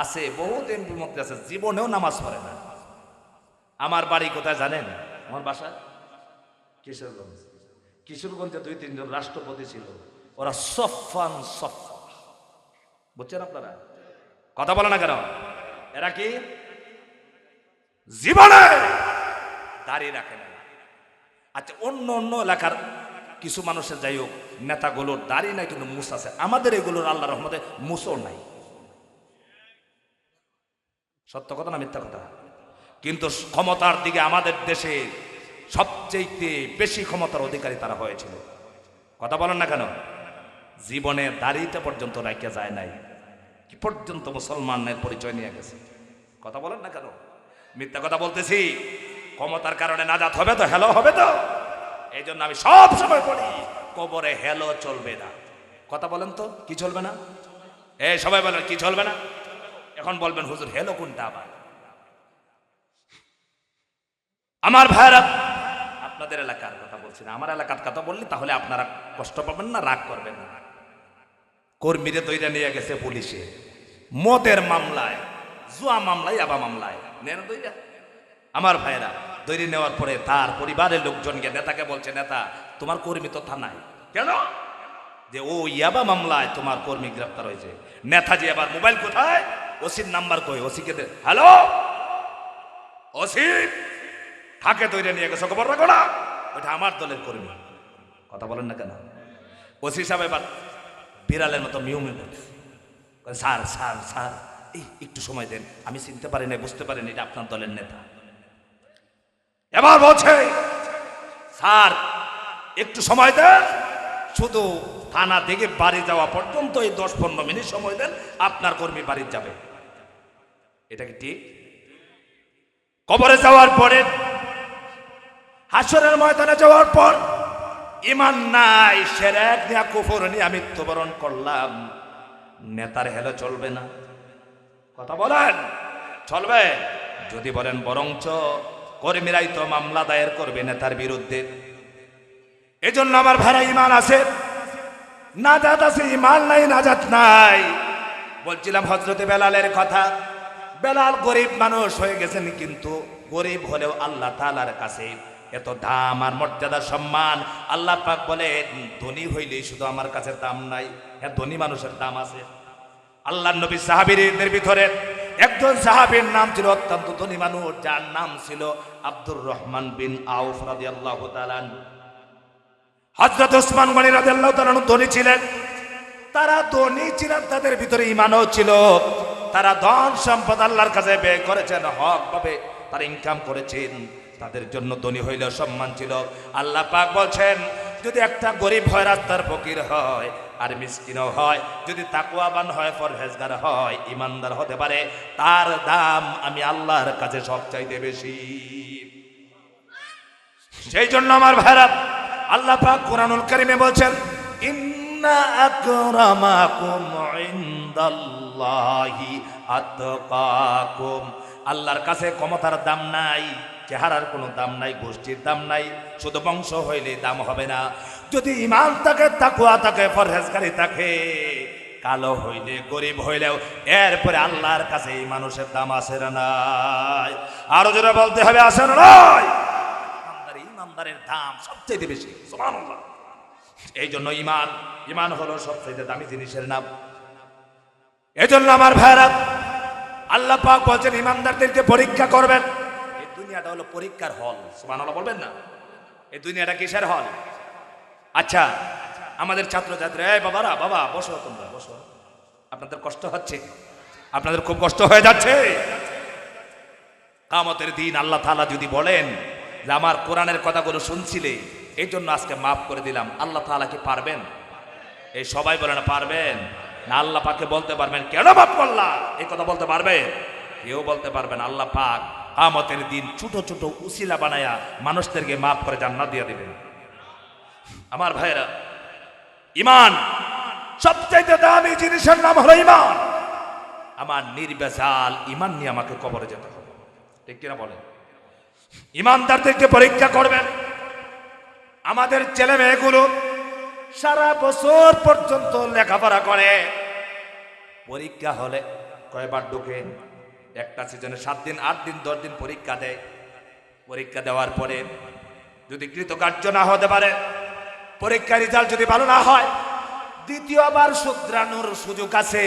আছে, বহুত এমপি মন্ত্রী আছে, জীবনেও নামাজ পড়ে না। আমার বাড়ি কোথায় জানেন? আমার বাসা কিশোরগঞ্জ। কিশোরগঞ্জে 2-3 জন রাষ্ট্রপতি ছিল, ওরা সফান সফা, বুঝছেন আপনারা? কথা বলে না কেন? এরা কি জীবনে দাড়ি রাখে না। আচ্ছা, অন্য অন্য এলাকার কিছু মানুষের, যাই হোক, নেতাগুলোর দাড়ি নাই কিন্তু মুছ আছে। আমাদের এগুলোর আল্লাহর রহমতে মুছও নাই। সত্য কথা না মিথ্যা কথা? কিন্তু ক্ষমতার দিকে আমাদের দেশে সবচেয়ে বেশি ক্ষমতার অধিকারী তারা হয়েছিল। কথা বলেন না কেন? জীবনে দাড়িটা পর্যন্ত রাখা যায় নাই, কি পর্যন্ত মুসলমানের পরিচয় নিয়ে গেছে। কথা বলেন না কেন? মিথ্যা কথা বলতেছি? ক্ষমতার কারণে নাজাত হবে তো, হেলো হবে তো। এই জন্য আমি সব সময় বলি, কবরে হেলো চলবে না। কথা বলেন তো, কি চলবে না? এই সবাই বলেন, কি চলবে না? এখন বলবেন, হুজুর হেলো কোনটা আবার? আমার ভাইরা, আপনাদের এলাকার কথা বলছি না, আমার এলাকার কথা বললি তাহলে আপনারা কষ্ট পাবেন না, রাগ করবেন না। কর্মীরে দইরা নিয়ে গেছে পুলিশে, মদের মামলায়, জুয়া মামলায়, আবা মামলায় নেন দইরা। আমার ভাইরা, দইরে নেওয়ার পরে তার পরিবারের লোকজন গিয়ে নেতাকে বলছে, নেতা তোমার কর্মী তো থানায়। কেন? যে ও ইয়াবা মামলায় তোমার কর্মী গ্রেফতার হয়েছে। নেতাজি আবার মোবাইল কোথায়, ওসির নাম্বার কই, ওসিকে দে। হ্যালো ওসি, থাকে তৈরি নিয়ে গেছো, খবর রাখো না, ওইটা আমার দলের কর্মী। কথা বলেন না কেন? ওসি সাহেব এবার বিড়ালের মতো মিউ মিউ করছে, স্যার স্যার স্যার এই একটু সময় দেন, আমি চিনতে পারি না, বুঝতে পারিনি এটা আপনার দলের নেতা। এবার বলছে স্যার একটু সময় দেন, শুধু থানা থেকে বাড়ি যাওয়া পর্যন্ত এই 10-15 মিনিট সময় দেন, আপনার কর্মী বাড়ি যাবে। এটা কি ঠিক? কবরে যাওয়ার পরে, হাসরের ময়দানে যাওয়ার পর ঈমান নাই, শিরক নিয়ে, কুফর নিয়ে মৃত্যুবরণ করলাম, নেতার হেলে চলবে না। কথা বলেন, চলবে? যদি বলেন বরঞ্চ কর্মীরাই তো মামলা দায়ের করবে নেতার বিরুদ্ধে। এজন্য আমার ভাইরা ঈমান আছে, নাজাত আছে, ঈমান নাই নাজাত নাই। বলছিলাম হযরতে বেলালের কথা। বেলাল গরিব মানুষ হয়ে গেছেন, কিন্তু গরিব হলেও আল্লাহ তাআলার কাছে এত দাম আর মর্যাদা সম্মান। আল্লাহ পাক বলে ধনী হইলেই শুধু আমার কাছে দাম নাই, হ্যাঁ ধনী মানুষের দাম আছে। আল্লাহর নবী সাহাবীদের ভিতরে একজন সাহাবীর নাম ছিল অত্যন্ত ধনী মানুষ, যার নাম ছিল আব্দুর রহমান বিন আউফ রাদিয়াল্লাহু তাআলা। হযরত ওসমান গনি রাদিয়াল্লাহু তাআলা ধনী ছিলেন। তারা ধনী ছিলেন, তাদের ভিতরে ঈমানও ছিল। তারা ধন সম্পদ আল্লাহর কাছে ব্যয় করেছেন, হক ভাবে তারা ইনকাম করেছেন, তাদের জন্য ধনী হইলেও সম্মান ছিল। আল্লাহ পাক বলছেন যদি একটা গরিব হয়, রাস্তার ফকির হয় আর মিসকিনও হয়, যদি তাকওয়াবান হয়, পরহেজগার হয়, ঈমানদার হতে পারে, তার দাম আমি আল্লাহর কাছে সবচাইতে বেশি। সেই জন্য আমার ভাইরা, আল্লাহ পাক কুরআনুল কারীমে বলছেন ইন্না আকরামাকুম ইনদাল্লাহি আতকাকুম। আল্লাহর কাছে ক্ষমতার দাম নাই, চেহারার কোনো দাম নাই, গোষ্ঠীর দাম নাই, শুধু বংশ হইলে দাম হবে না। যদি ঈমান থাকে, তাকওয়া থাকে, পরহেজগারি থাকে, কালো হইলে গরিব হইলেও এরপরে আল্লাহর কাছে এই মানুষের দাম আছে না নাই? আরো জোরে বলতে হবে, আছে না নাই? ইমানদারের দাম সবচেয়ে বেশি, সুবহানাল্লাহ। এই জন্য ঈমান হলো সবচেয়ে দামি জিনিসের নাম। এই জন্য আমার ভাইরা, আল্লাহ পাক বলছেন ঈমানদারদেরকে পরীক্ষা করবেন। এই দুনিয়াটা হলো পরীক্ষার হল, সুবহানাল্লাহ বলবেন না? এই দুনিয়াটা কিসের হল? আচ্ছা, আমাদের ছাত্রছাত্রী, এই বাবারা, বাবা বসো, তোমরা বসো, আপনাদের কষ্ট হচ্ছে, আপনাদের খুব কষ্ট হয়ে যাচ্ছে। কিয়ামতের দিন আল্লাহ তাআলা যদি বলেন যে আমার কোরআনের কথাগুলো শুনছিলে, এই জন্য আজকে মাফ করে দিলাম, আল্লাহ তাআলা কি পারবেন? এই সবাই বলে না পারবেন না? আল্লাহ পাককে বলতে পারবেন কেন মাফ করলা, এই কথা বলতে পারবে? কেউ বলতে পারবেন। আল্লাহ পাক কিয়ামতের দিন ছোট ছোট উসিলা বানায়া মানুষদেরকে মাফ করে জান্নাত দিয়ে দিবেন। আমার ভাইরা, ঈমান সবচেয়ে দামি জিনিসের নাম হলো ঈমান। আমার নির্বেজাল ঈমান নিয়ে আমাকে কবরে যেতে হবে, ঠিক কিনা বলেন? ঈমানদারদেরকে পরীক্ষা করবেন। আমাদের ছেলে মেয়েগুলো সারা বছর পর্যন্ত লেখাপড়া করে, পরীক্ষা হলে কয়বার ঢুকে? একটা সিজনে 7 দিন, 8 দিন, 10 দিন পরীক্ষা দেয়। পরীক্ষা দেওয়ার পরে যদি কৃতকার্য না হতে পারে, পরীক্ষার রেজাল্ট যদি ভালো না হয়, দ্বিতীয়বার শুধরানোর সুযোগ আছে।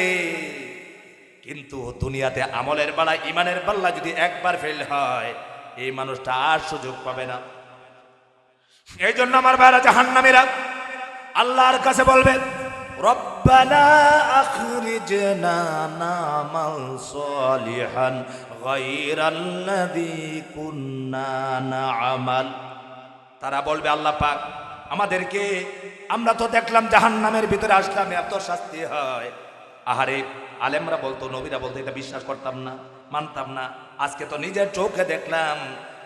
কিন্তু দুনিয়াতে আমলের বেলা, ঈমানের বেলা যদি একবার ফেল হয়, এই মানুষটা আর সুযোগ পাবে না। এই জন্য আমার ভাইরা, জাহান্নামীরা আল্লাহর কাছে বলবে রব্বানা আখরিজনা নামাল সালিহান গায়রাল্লাযী কুন্না না'মাল। তারা বলবে আল্লাহ পাক আমাদেরকে, আমরা তো দেখলাম জাহান্নামের ভিতরে আসলাম, এত শাস্তি হয়। আহারে, আলেমরা বলতো, নবীরা বলতো, এটা বিশ্বাস করতাম না, মানতাম না। আজকে তো নিজের চোখে দেখলাম,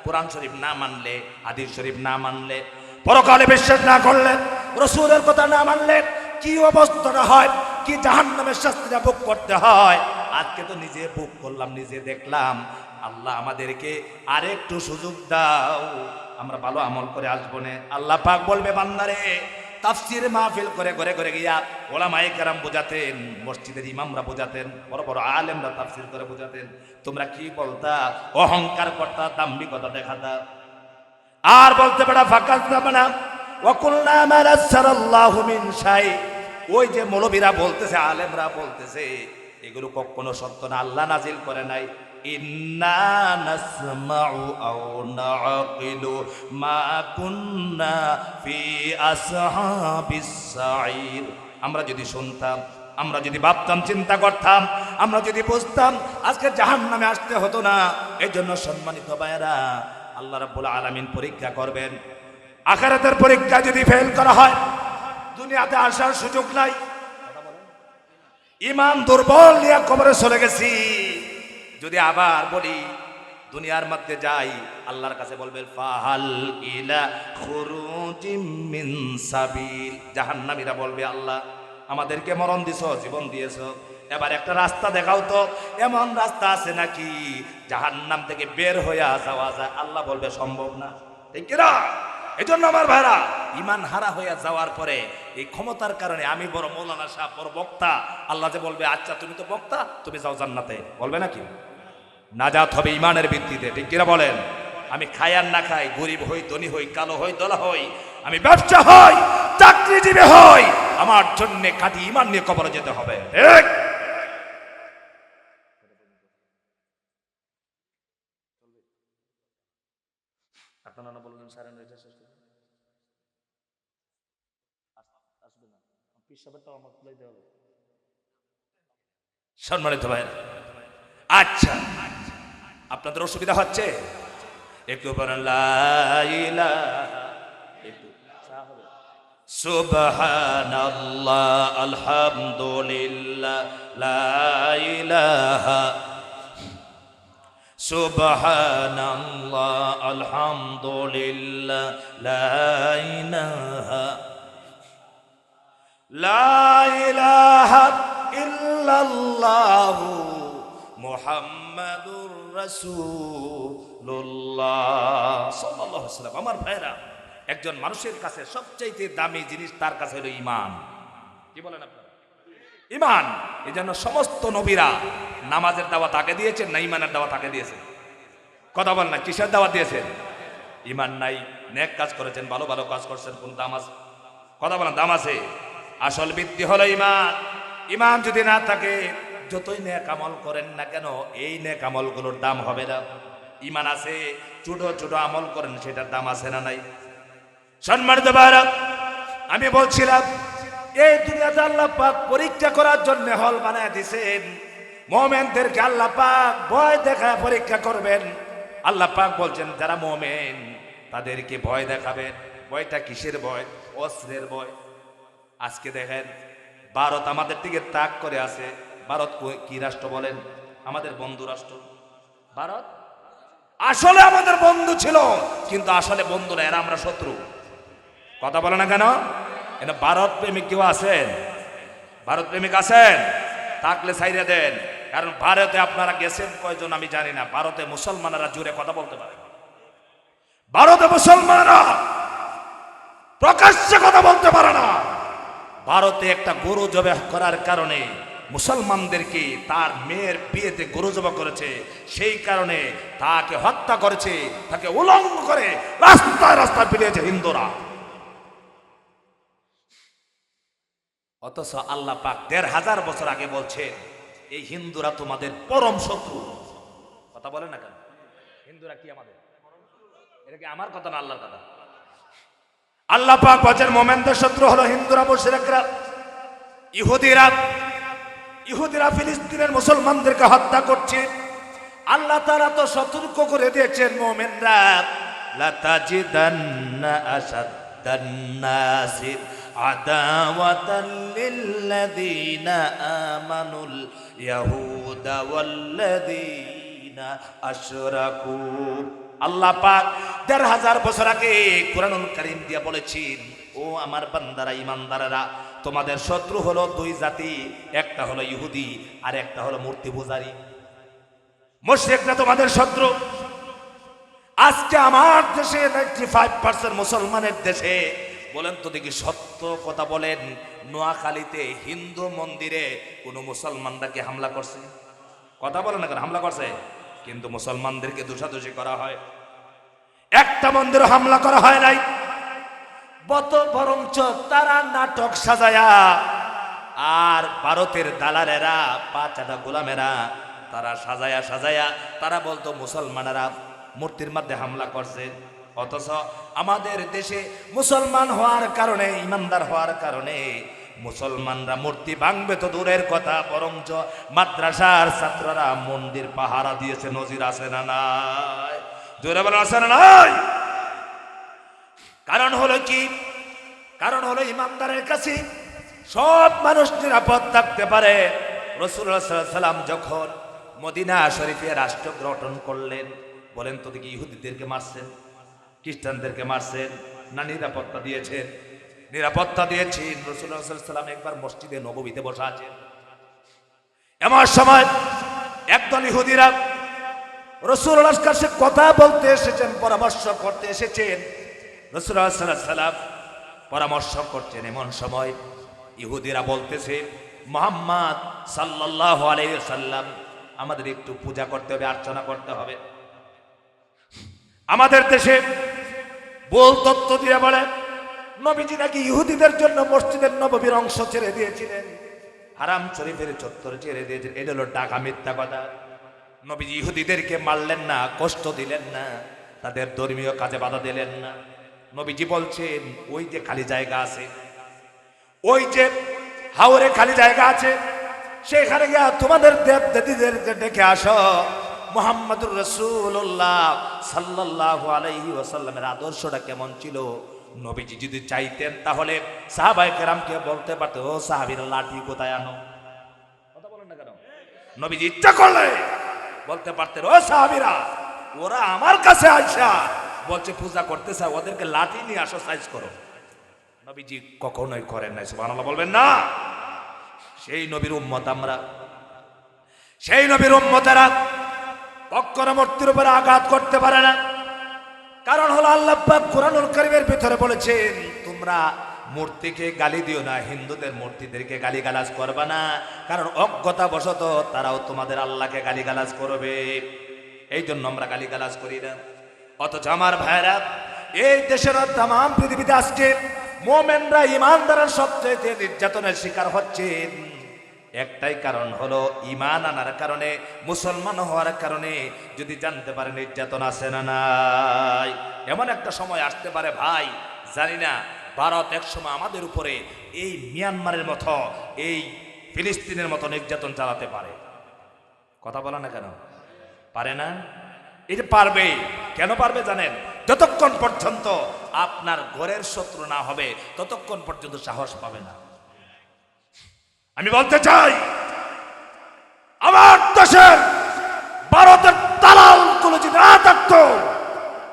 কোরআন শরীফ না মানলে, হাদিস শরীফ না মানলে, পরকালে বিশ্বাস না করলে, রাসূলের কথা না মানলে কি অবস্থাটা হয়, কি জাহান্নামের শাস্তিটা ভোগ করতে হয়। আজকে তো নিজে ভোগ করলাম, নিজে দেখলাম। আল্লাহ আমাদেরকে আরেকটু সুযোগ দাও, আমরা ভালো আমল করে আসবো না। আল্লাহ পাক বলবে বান্দারে, তাফসীর মাহফিল করে ঘরে ঘরে গিয়া ওলামায়ে কেরাম বোঝাতেন, মসজিদের ইমামরা বোঝাতেন, বড় বড় আলেমরা তাফসীর করে বোঝাতেন। তোমরা কি বলতা? অহংকার করতা, দাম্ভিকতা দেখাতা, আর বলতে পারা ফাকাজনা বানা ওয়া কুল্লা মা রাসালাল্লাহু মিন শাই। ওই যে মৌলবীরা বলতেছে, আলেমরা বলতেছে, এগুলো কখনো সত্য না। আল্লাহ নাজিল করে নাই ইন্না নাসমাউ আও নাআকিলু মা কুন্না ফি আসহাবিস সাঈর। আমরা যদি শুনতাম, আমরা যদি ভাবতাম, চিন্তা করতাম, আমরা যদি বুঝতাম, আজকে জাহান্নামে আসতে হতো না। এই জন্য সম্মানিত ভাইয়েরা, আল্লাহ রাব্বুল আলামিন পরীক্ষা করবেন। আখিরাতের পরীক্ষা যদি ফেল করা হয়, দুনিয়াতে আসার সুযোগ নাই। ঈমান দুর্বল নিয়ে কবরে চলে গেছি, যদি আবার বলি দুনিয়ার মধ্যে যাই, আল্লাহর কাছে বলবেন ফাহাল ইলা খুরুজিম মিন সাবিল। জাহান্নামীরা বলবে, আল্লাহ আমাদেরকে মরণ দিছো, জীবন দিয়েছো, এবার একটা রাস্তা দেখাও তো, এমন রাস্তা আছে নাকি জাহান্নাম থেকে বের হয়ে যাওয়া যায়? আল্লাহ বলবে সম্ভব না। ঠিক কিনা? এই জন্য আমার ভাইরা, ইমান হারা হয়ে যাওয়ার পরে এই ক্ষমতার কারণে আমি বড় মৌলানা সাহেব, বড় বক্তা, আল্লাহ যে বলবে আচ্ছা তুমি তো বক্তা, তুমি যাও জান্নাতে, বলবে নাকি? নাজাত হবে ইমানের ভিত্তিতে। ঠিক কিনা বলেন? আমি খাই আর না খাই, গরিব হই, ধনী হই, কালো হই, দলা হই, আমি ব্যবসা হই, চাকরিজীবী হই, আমার জন্য খাঁটি ইমান নিয়ে কবরে যেতে হবে। ঠিক? আপনারা বলবেন সাড়ে 9টা শেষ করে আসবে না, পিসাবেরটাও আমার খুলে দেওয়া হবে। সম্মানিত ভাই, আচ্ছা আপনাদের অসুবিধা হচ্ছে? একটু বলেন লা ইলাহা, একটু হবে সুবহানাল্লাহ, আলহামদুলিল্লাহ, লা ইলাহা, সুবহানাল্লাহ, আলহামদুলিল্লাহ, লা ইলাহা, লা ইলাহা ইল্লাল্লাহু মুহাম্মাদুর রাসূলুল্লাহ সাল্লাল্লাহু আলাইহি ওয়াসাল্লাম। আমার ভাইরা, একজন মানুষের কাছে সবচেয়ে দামি জিনিস তার কাছে হলো ঈমান। কি বলেন আপনারা? ঈমান। এই জন্য সমস্ত নবীরা নামাজের দাওয়াত আগে দিয়েছেন না ঈমানের দাওয়াত আগে দিয়েছেন? কথা বল না, কিসের দাওয়াত দিয়েছেন? ঈমান নাই, নেক কাজ করেছেন, ভালো ভালো কাজ করছেন, কোন দাম আছে? কথা বলেন, দাম আছে? আসল ভিত্তি হলো ঈমান। ঈমান যদি না থাকে, যতই নেক আমল করেন না কেন, এই নেক আমলগুলোর দাম হবে না। ঈমান আছে, ছোট ছোট আমল করেন, সেটার দাম আছে না নাই? সম্মানিত ভাইরা, আমি বলছিলাম এই দুনিয়াতে আল্লাহ পাক পরীক্ষা করার জন্য হল বানায় দিয়েছেন। মুমিনদেরকে আল্লাহ পাক ভয় দেখায় পরীক্ষা করবেন। আল্লাহ পাক বলছেন যারা মুমিন তাদেরকে ভয় দেখাবেন। ভয়টা কিসের ভয়? অস্ত্রের ভয়। আজকে দেখেন ভারত আমাদের দিকে তাক করে আছে। ভারত কি রাষ্ট্র বলেন? আমাদের বন্ধু রাষ্ট্র। ভারত আসলে আমাদের বন্ধু ছিল, কিন্তু আসলে বন্ধু না, এরা আমরা শত্রু। কথা বলে না কেন? এটা ভারত প্রেমিক কেউ আছেন? ভারত প্রেমিক আছেন? থাকলে ছাইরে দেন, কারণ ভারতে আপনারা গেছেন কয়জন আমি জানি না। ভারতে মুসলমানেরা জুড়ে কথা বলতে পারে, ভারতে মুসলমানেরা প্রকাশ্যে কথা বলতে পারে না। ভারতে একটা গরু জবাই করার কারণে মুসলমানদেরকে তার মেয়ের বিয়েতে গরু জবাই করেছে, সেই কারণে তাকে হত্যা করেছে, তাকে উলঙ্গ করে রাস্তায় রাস্তায় ফিরিয়েছে হিন্দুরা। অথচ আল্লাহ পাক ১৫০০ বছর আগে বলছে এই হিন্দুরা তোমাদের পরম শত্রু। কথা বলে না কেন? হিন্দুরা কি আমাদের? এটা কি আমার কথা না আল্লাহর কথা? আল্লাহ পাক বলেন মুমিনদের শত্রু হলো হিন্দুরা, মুশরিকরা, ইহুদিরা। ইহুদিরা ফিলিস্তিনের মুসলমানদেরকে হত্যা করছে। আল্লাহ তাআলা তো সতর্ক করে দিয়েছেন মুমিনরা লা তাজিদান্না আশাদ্দান নাসি আদাওয়াতান লিল্লাযীনা আমানুল ইয়াহুদা ওয়াল্লাযীনা আশরাকু। আল্লাহ পাক ১৫০০ বছর আগে কুরআনুল কারীম দিয়ে বলেছেন, ও আমার বান্দারা, ঈমানদারেরা, তোমাদের শত্রু হলো দুই জাতি, একটা হলো ইহুদি আর একটা হলো মূর্তি পূজারী। মুশরিকরা তোমাদের শত্রু। আজকে আমার দেশে 95% মুসলমানের দেশে, বলেন তো দেখি সত্য কথা বলেন, নোয়াখালীতে হিন্দু মন্দিরে কোন মুসলমানদেরকে হামলা করছে? কথা বলেন না কেন? হামলা করছে, কিন্তু মুসলমানদেরকে দোষাদোষি করা হয়। একটা মন্দিরে হামলা করা হয় নাই, বরঞ্চ তারা নাটক সাজায়া আর ভারতের দালালেরা পাঁচাটা গোলামেরা তারা সাজায়া সাজায়া তারা বলতো মুসলমানেরা মূর্তির মধ্যে হামলা করছে। অথচ আমাদের দেশে মুসলমান হওয়ার কারণে, ইমানদার হওয়ার কারণে মুসলমানরা মূর্তি ভাঙবে তো দূরের কথা, বরঞ্চ মাদ্রাসার ছাত্ররা মন্দির পাহারা দিয়েছে। নজির আছে না নাই? জোরে বলেন আছে না নাই? কারণ হলো কি? কারণ হলো ইমানদারের কাছে সব মানুষ নিরাপদ থাকতে পারে। রাসূলুল্লাহ সাল্লাল্লাহু আলাইহি ওয়াসাল্লাম যখন মদিনা শরীফে রাষ্ট্র গঠন করলেন, বলেন তো দেখি, ইহুদিদেরকে মারছেন, খ্রিস্টানদেরকে মারছেন না নিরাপত্তা দিয়েছেন? নিরাপত্তা দিয়েছেন। রাসূলুল্লাহ সাল্লাল্লাহু আলাইহি ওয়াসাল্লাম একবার মসজিদে নববীতে বসে আছেন। এমন সময় একদল ইহুদিরা রাসূলুল্লাহর কাছে কথা বলতে এসেছেন, পরামর্শ করতে এসেছেন। রাসূলুল্লাহ সাল্লাল্লাহু আলাইহি ওয়াসাল্লাম পরামর্শ করছেন। এমন সময় ইহুদিরা বলতেছে, মুহাম্মদ সাল্লাল্লাহু আলাইহি ওয়াসাল্লাম আমাদের একটু পূজা করতে হবে, অর্চনা করতে হবে। আমাদের দেশে বল তত্ত্ব দিয়ে বলে নবীজি নাকি ইহুদিদের জন্য মসজিদের নববীর অংশ ছেড়ে দিয়েছিলেন, হারাম শরীফের চত্বর ছেড়ে দিয়েছিলেন। এটা হলো টাকা, মিথ্যা কথা। নবীজি ইহুদিদেরকে মারলেন না, কষ্ট দিলেন না, তাদের ধর্মীয় কাজে বাধা দিলেন না। নবীজি বলছেন, ওই যে খালি জায়গা আছে, ওই যে হাওরে খালি জায়গা আছে, সেখানে গিয়া তোমাদের দেব দেবীদেরকে ডেকে আসো। মুহাম্মদুর রাসূলুল্লাহ সাল্লাল্লাহু আলাইহি ওয়াসাল্লামের আদর্শটা কেমন ছিল? নবীজি যদি চাইতেন তাহলে সাহাবায়ে কেরামকে বলতে পারতো, ও সাহাবীরা লাঠি কোথায় আনো? কথা বলেন না কেন? নবীজি ইচ্ছা করলে বলতে পারতেন, ও সাহাবীরা, ওরা আমার কাছে আইসা বলছে পূজা করতে চায়, ওদেরকে লাঠি নিয়ে আসো, সাইজ করো। নবীজি কখনোই করেন নাই। সুবহানাল্লাহ বলবেন না? সেই নবীর উম্মত আমরা, সেই নবীর উম্মতেরা কখনো মূর্তির উপরে আঘাত করতে পারে না। কারণ হলো আল্লাহ পাক কুরআনুল কারীমের ভিতরে বলেছেন, তোমরা মূর্তিকে গালি দিও না, হিন্দুদের মূর্তিদেরকে গালিগালাজ করবা না, কারণ অজ্ঞতাবশত তারাও তোমাদের আল্লাহকে গালিগালাজ করবে। এই জন্য আমরা গালিগালাজ করি না। অথচ আমার ভাইরা, এই দেশের তামাম পৃথিবীতে আজকে মুমিনরা, ইমানদাররা সবচেয়ে নির্যাতনের শিকার হচ্ছেন। একটাই কারণ হলো ঈমান আনার কারণে, মুসলমান হওয়ার কারণে যদি জানতে পারে নির্যাতন আছে না নাই। এমন একটা সময় আসতে পারে ভাই, জানি না, ভারত এক সময় আমাদের উপরে এই মিয়ানমারের মতো, এই ফিলিস্তিনের মতো নির্যাতন চালাতে পারে। কথা বলা না কেন? পারে না? এটা পারবে। কেন পারবে জানেন? যতক্ষণ পর্যন্ত আপনার ঘরের শত্রু না হবে ততক্ষণ পর্যন্ত সাহস পাবে না। আমি বলতে চাই, আমার দেশের ভারতের দালালগুলো যদি না থাকতো,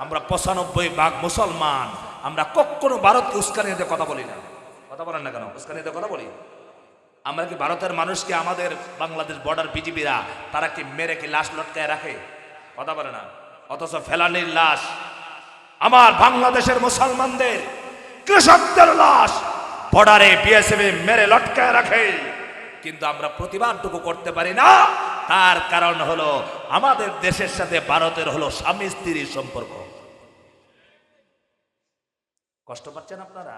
আমরা ৯৫% মুসলমান, আমরা কখনো ভারতকে উস্কানি দিয়ে কথা বলি না। কথা বলেন না কেন? উস্কানি দিয়ে কথা বলি। আমরা কি ভারতের মানুষকে, আমাদের বাংলাদেশ বর্ডার বিজিবিরা, তারা কি মেরে কি লাশ লটকায় রাখে? কথা বলে না। অথচ ফেলানির লাশ, আমার বাংলাদেশের মুসলমানদের, কৃষকদের লাশ বর্ডারে বিএসএফ মেরে লটকায় রাখে, কিন্তু আমরা প্রতিবাদটুকু করতে পারি না। তার কারণ হলো আমাদের দেশের সাথে ভারতের হলো স্বামী স্ত্রীর সম্পর্ক। কষ্ট পাচ্ছেন আপনারা?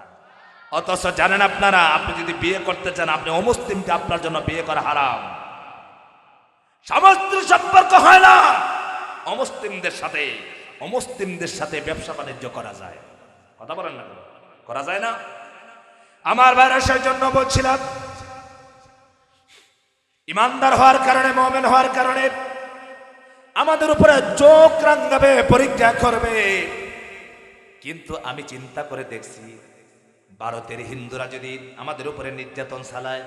অথচ জানেন আপনারা, আপনি যদি বিয়ে করতে চান, আপনি অমুসলিমকে আপনার জন্য বিয়ে করা হারাম। স্বামী স্ত্রীর সম্পর্ক হয় না। অমুসলিমদের সাথে ব্যবসা বাণিজ্য করা যায়। কথা বলেন না? করা যায় না? আমার ভাইরা, সেই জন্য বলছিলাম, ইমানদার হওয়ার কারণে, মুমিন হওয়ার কারণে আমাদের উপরে চোখ রাঙাবে, পরীক্ষা করবে। কিন্তু আমি চিন্তা করে দেখছি, ভারতের হিন্দুরা যদি আমাদের উপরে নির্যাতন চালায়,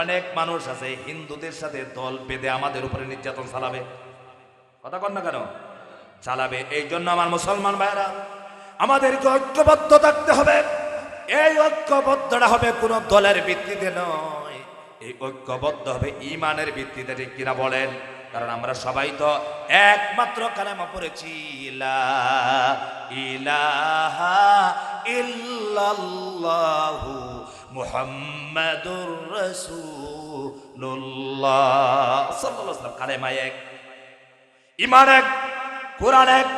অনেক মানুষ আছে হিন্দুদের সাথে দল বেঁধে আমাদের উপরে নির্যাতন চালাবে। কথা কন না কেন? চালাবে। এই জন্য আমার মুসলমান ভাইরা, আমাদেরকে ঐক্যবদ্ধ থাকতে হবে। এই ঐক্যবদ্ধটা হবে কোনো দলের ভিত্তিতে নয়, এই ঐক্যবদ্ধ হবে ঈমানের ভিত্তিতে। ঠিক কিনা বলেন? কারণ আমরা সবাই তো একমাত্র কালেমা পড়েছি, লা ইলাহা ইল্লাল্লাহু মুহাম্মাদুর রাসূলুল্লাহ সাল্লাল্লাহু আলাইহি ওয়াসাল্লাম। কালেমা এক, ঈমান এক, কোরআন এক,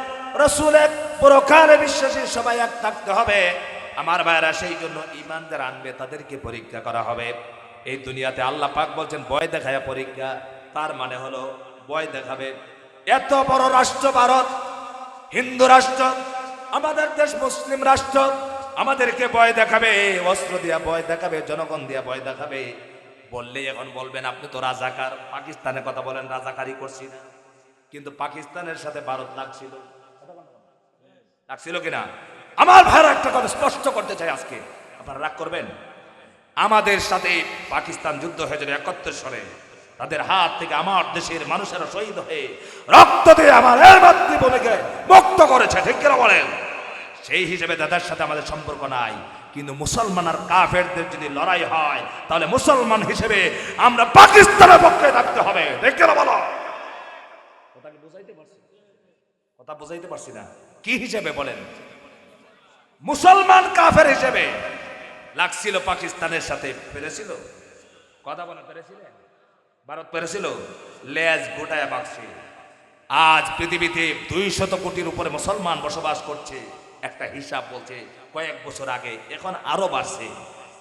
রাসূল এক, পরকালে বিশ্বাসী সবাই এক থাকতে হবে। আমার ভাইরা, সেই জন্য ঈমান যারা আনবে তাদেরকে পরীক্ষা করা হবে। এই দুনিয়াতে আল্লাহ পাক বলছেন ভয় দেখায় পরীক্ষা, তার মানে হলো ভয় দেখাবে। এত বড় রাষ্ট্র ভারত, হিন্দু রাষ্ট্র, আমাদের দেশ মুসলিম রাষ্ট্র, আমাদেরকে ভয় দেখাবে, অস্ত্র দিয়া ভয় দেখাবে, জনগণ দিয়া ভয় দেখাবে। বললেই এখন বলবেন আপনি তো রাজাকার। পাকিস্তানের কথা বলেন, রাজাকারই করছি না, কিন্তু পাকিস্তানের সাথে ভারত লাগছিল কিনা? আমার ভাইরা একটা কথা স্পষ্ট করতে চাই আজকে, আপনারা রাগ করবেন। আমাদের সাথে পাকিস্তান যুদ্ধ হয়েছিল 71 সালে, তাদের হাত থেকে আমার দেশের মানুষেরা শহীদ হয়ে রক্ত দিয়ে আমার এই মাতৃভূমিকে মুক্ত করেছে, ঠিক কিনা বলেন? সেই হিসেবে তাদের সাথে আমাদের সম্পর্ক নাই। কিন্তু মুসলমান আর কাফেরদের যদি লড়াই হয়, তাহলে মুসলমান হিসেবে আমরা পাকিস্তানের পক্ষে থাকতে হবে, ঠিক কিনা বলো? কথা কি বুঝাইতে পারছি? কথা বুঝাইতে পারছি না? কি হিসেবে বলেন? মুসলমান কাফের হিসেবে লাগছিল পাকিস্তানের সাথে, পেরেছিল? কথা বলা পেরেছিলেন? ভারত পেরেছিল? লেজ গোটায় বাক্সে। আজ পৃথিবীতে 200 কোটির উপরে মুসলমান বসবাস করছে। একটা হিসাব বলছে কয়েক বছর আগে, এখন আরো বাড়ছে।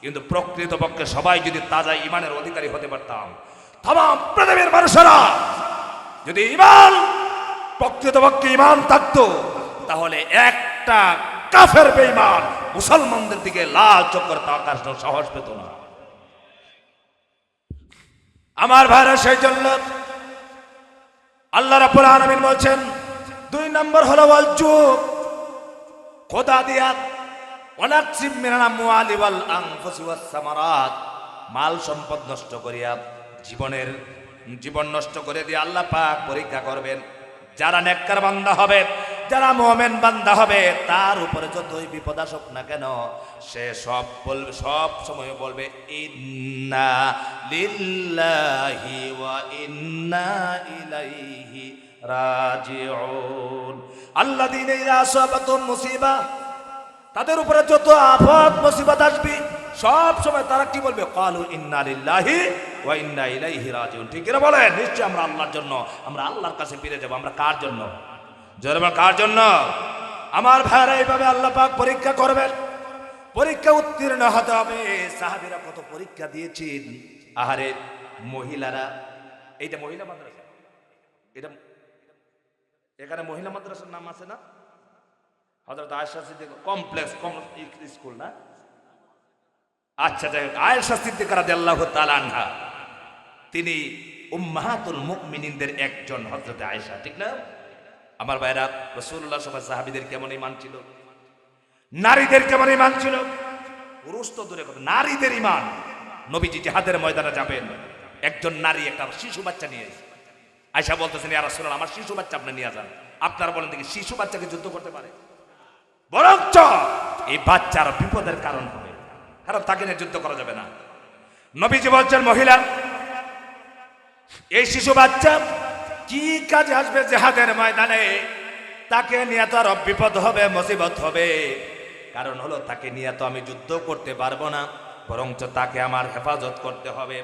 কিন্তু প্রকৃতপক্ষে সবাই যদি তাজা ইমানের অধিকারী হতে পারতাম, তাম পৃথিবীর মানুষেরা যদি ইমান, প্রকৃতপক্ষে ইমান থাকতো, তাহলে একটা কাফের বেঈমান মুসলমানদের দিকে লাল চোখ করে তাকার সাহস পেত না। আমার ভাইরা, সেই জন্য আল্লাহ রাব্বুল আলামিন বলছেন 2 নম্বর হলো ওয়াল যুব, খোদা দিয়া ওয়ানাকসিম মিনাল আমওয়ালি ওয়াল আনফুসি ওয়াস সামারাত, মাল সম্পদ নষ্ট করিয়া জীবন নষ্ট করে দিয়ে আল্লাহ পাক পরীক্ষা করবেন। যারা নেককার বান্দা হবে, যারা মুমিন বান্দা হবে, তার উপরে যতই বিপদ আসুক না কেন, সে সব সময় বলবে ইন্না লিল্লাহি ওয়া ইন্না ইলাইহি রাজিউন। আল্লাযীনা ইযা আসাবাতুহুম মুসিবা, তাদের উপরে যত আফত মুসিবত আসবে সব সময় তারা কি বলবে? ক্বালু ইন্না লিল্লাহি ওয়া ইন্না ইলাইহি রাজিউন। ঠিক করে বলেন, নিশ্চয় আমরা আল্লাহর জন্য, আমরা আল্লাহর কাছে ফিরে যাব। আমরা কার জন্য? জোরে বল, কার জন্য? আমার ভাইরা, এইভাবে আল্লাহ পাক পরীক্ষা করবেন। পরীক্ষা উত্তীর্ণ হতে হবে। সাহাবীরা কত পরীক্ষা দিয়েছেন। আহারে মহিলারা, এইটা মহিলা মাদ্রাসা, এটা এখানে মহিলা মাদ্রাসার নাম আছে না? হযরত আয়েশা সিদ্দিকা কমপ্লেক্স স্কুল না? আচ্ছা, যাই হোক, আয়েশা সিদ্দিকা রাদিয়াল্লাহু তাআলা আনহা, তিনি উম্মাহাতুল মুমিনিনদের একজন, হযরত আয়েশা, ঠিক না? আমার ভাইরা, রাসূলুল্লাহ সবাই সাহাবীদের কেমন ঈমান ছিল, নারীদের কেমন ঈমান ছিল, পুরুষ তো দূরে কথা, নারীদের ঈমান। নবীজি জিহাদের ময়দানে যাবেন, একজন নারী একটা শিশু বাচ্চা নিয়ে এসে আয়েশা বলতেছেন, ইয়া রাসূলুল্লাহ, আমার শিশু বাচ্চা আপনি নিয়ে যান। আপনারা বলেন দেখি, শিশু বাচ্চাকে যুদ্ধ করতে পারে? বরঞ্চ এই বাচ্চার বিপদের কারণ হবে, কারণ তাকে নিয়ে যুদ্ধ করা যাবে না। নবীজি বলছেন, মহিলা, এই শিশু বাচ্চা কি কাজে আসবে জিহাদের ময়দানে? তাকে নিয়ে তো আর বিপদ হবে, মুসিবত হবে। কারণ হলো, তাকে নিয়ে তো আমি যুদ্ধ করতে পারবো না, বরঞ্চ তাকে আমার হেফাজত করতে হবে।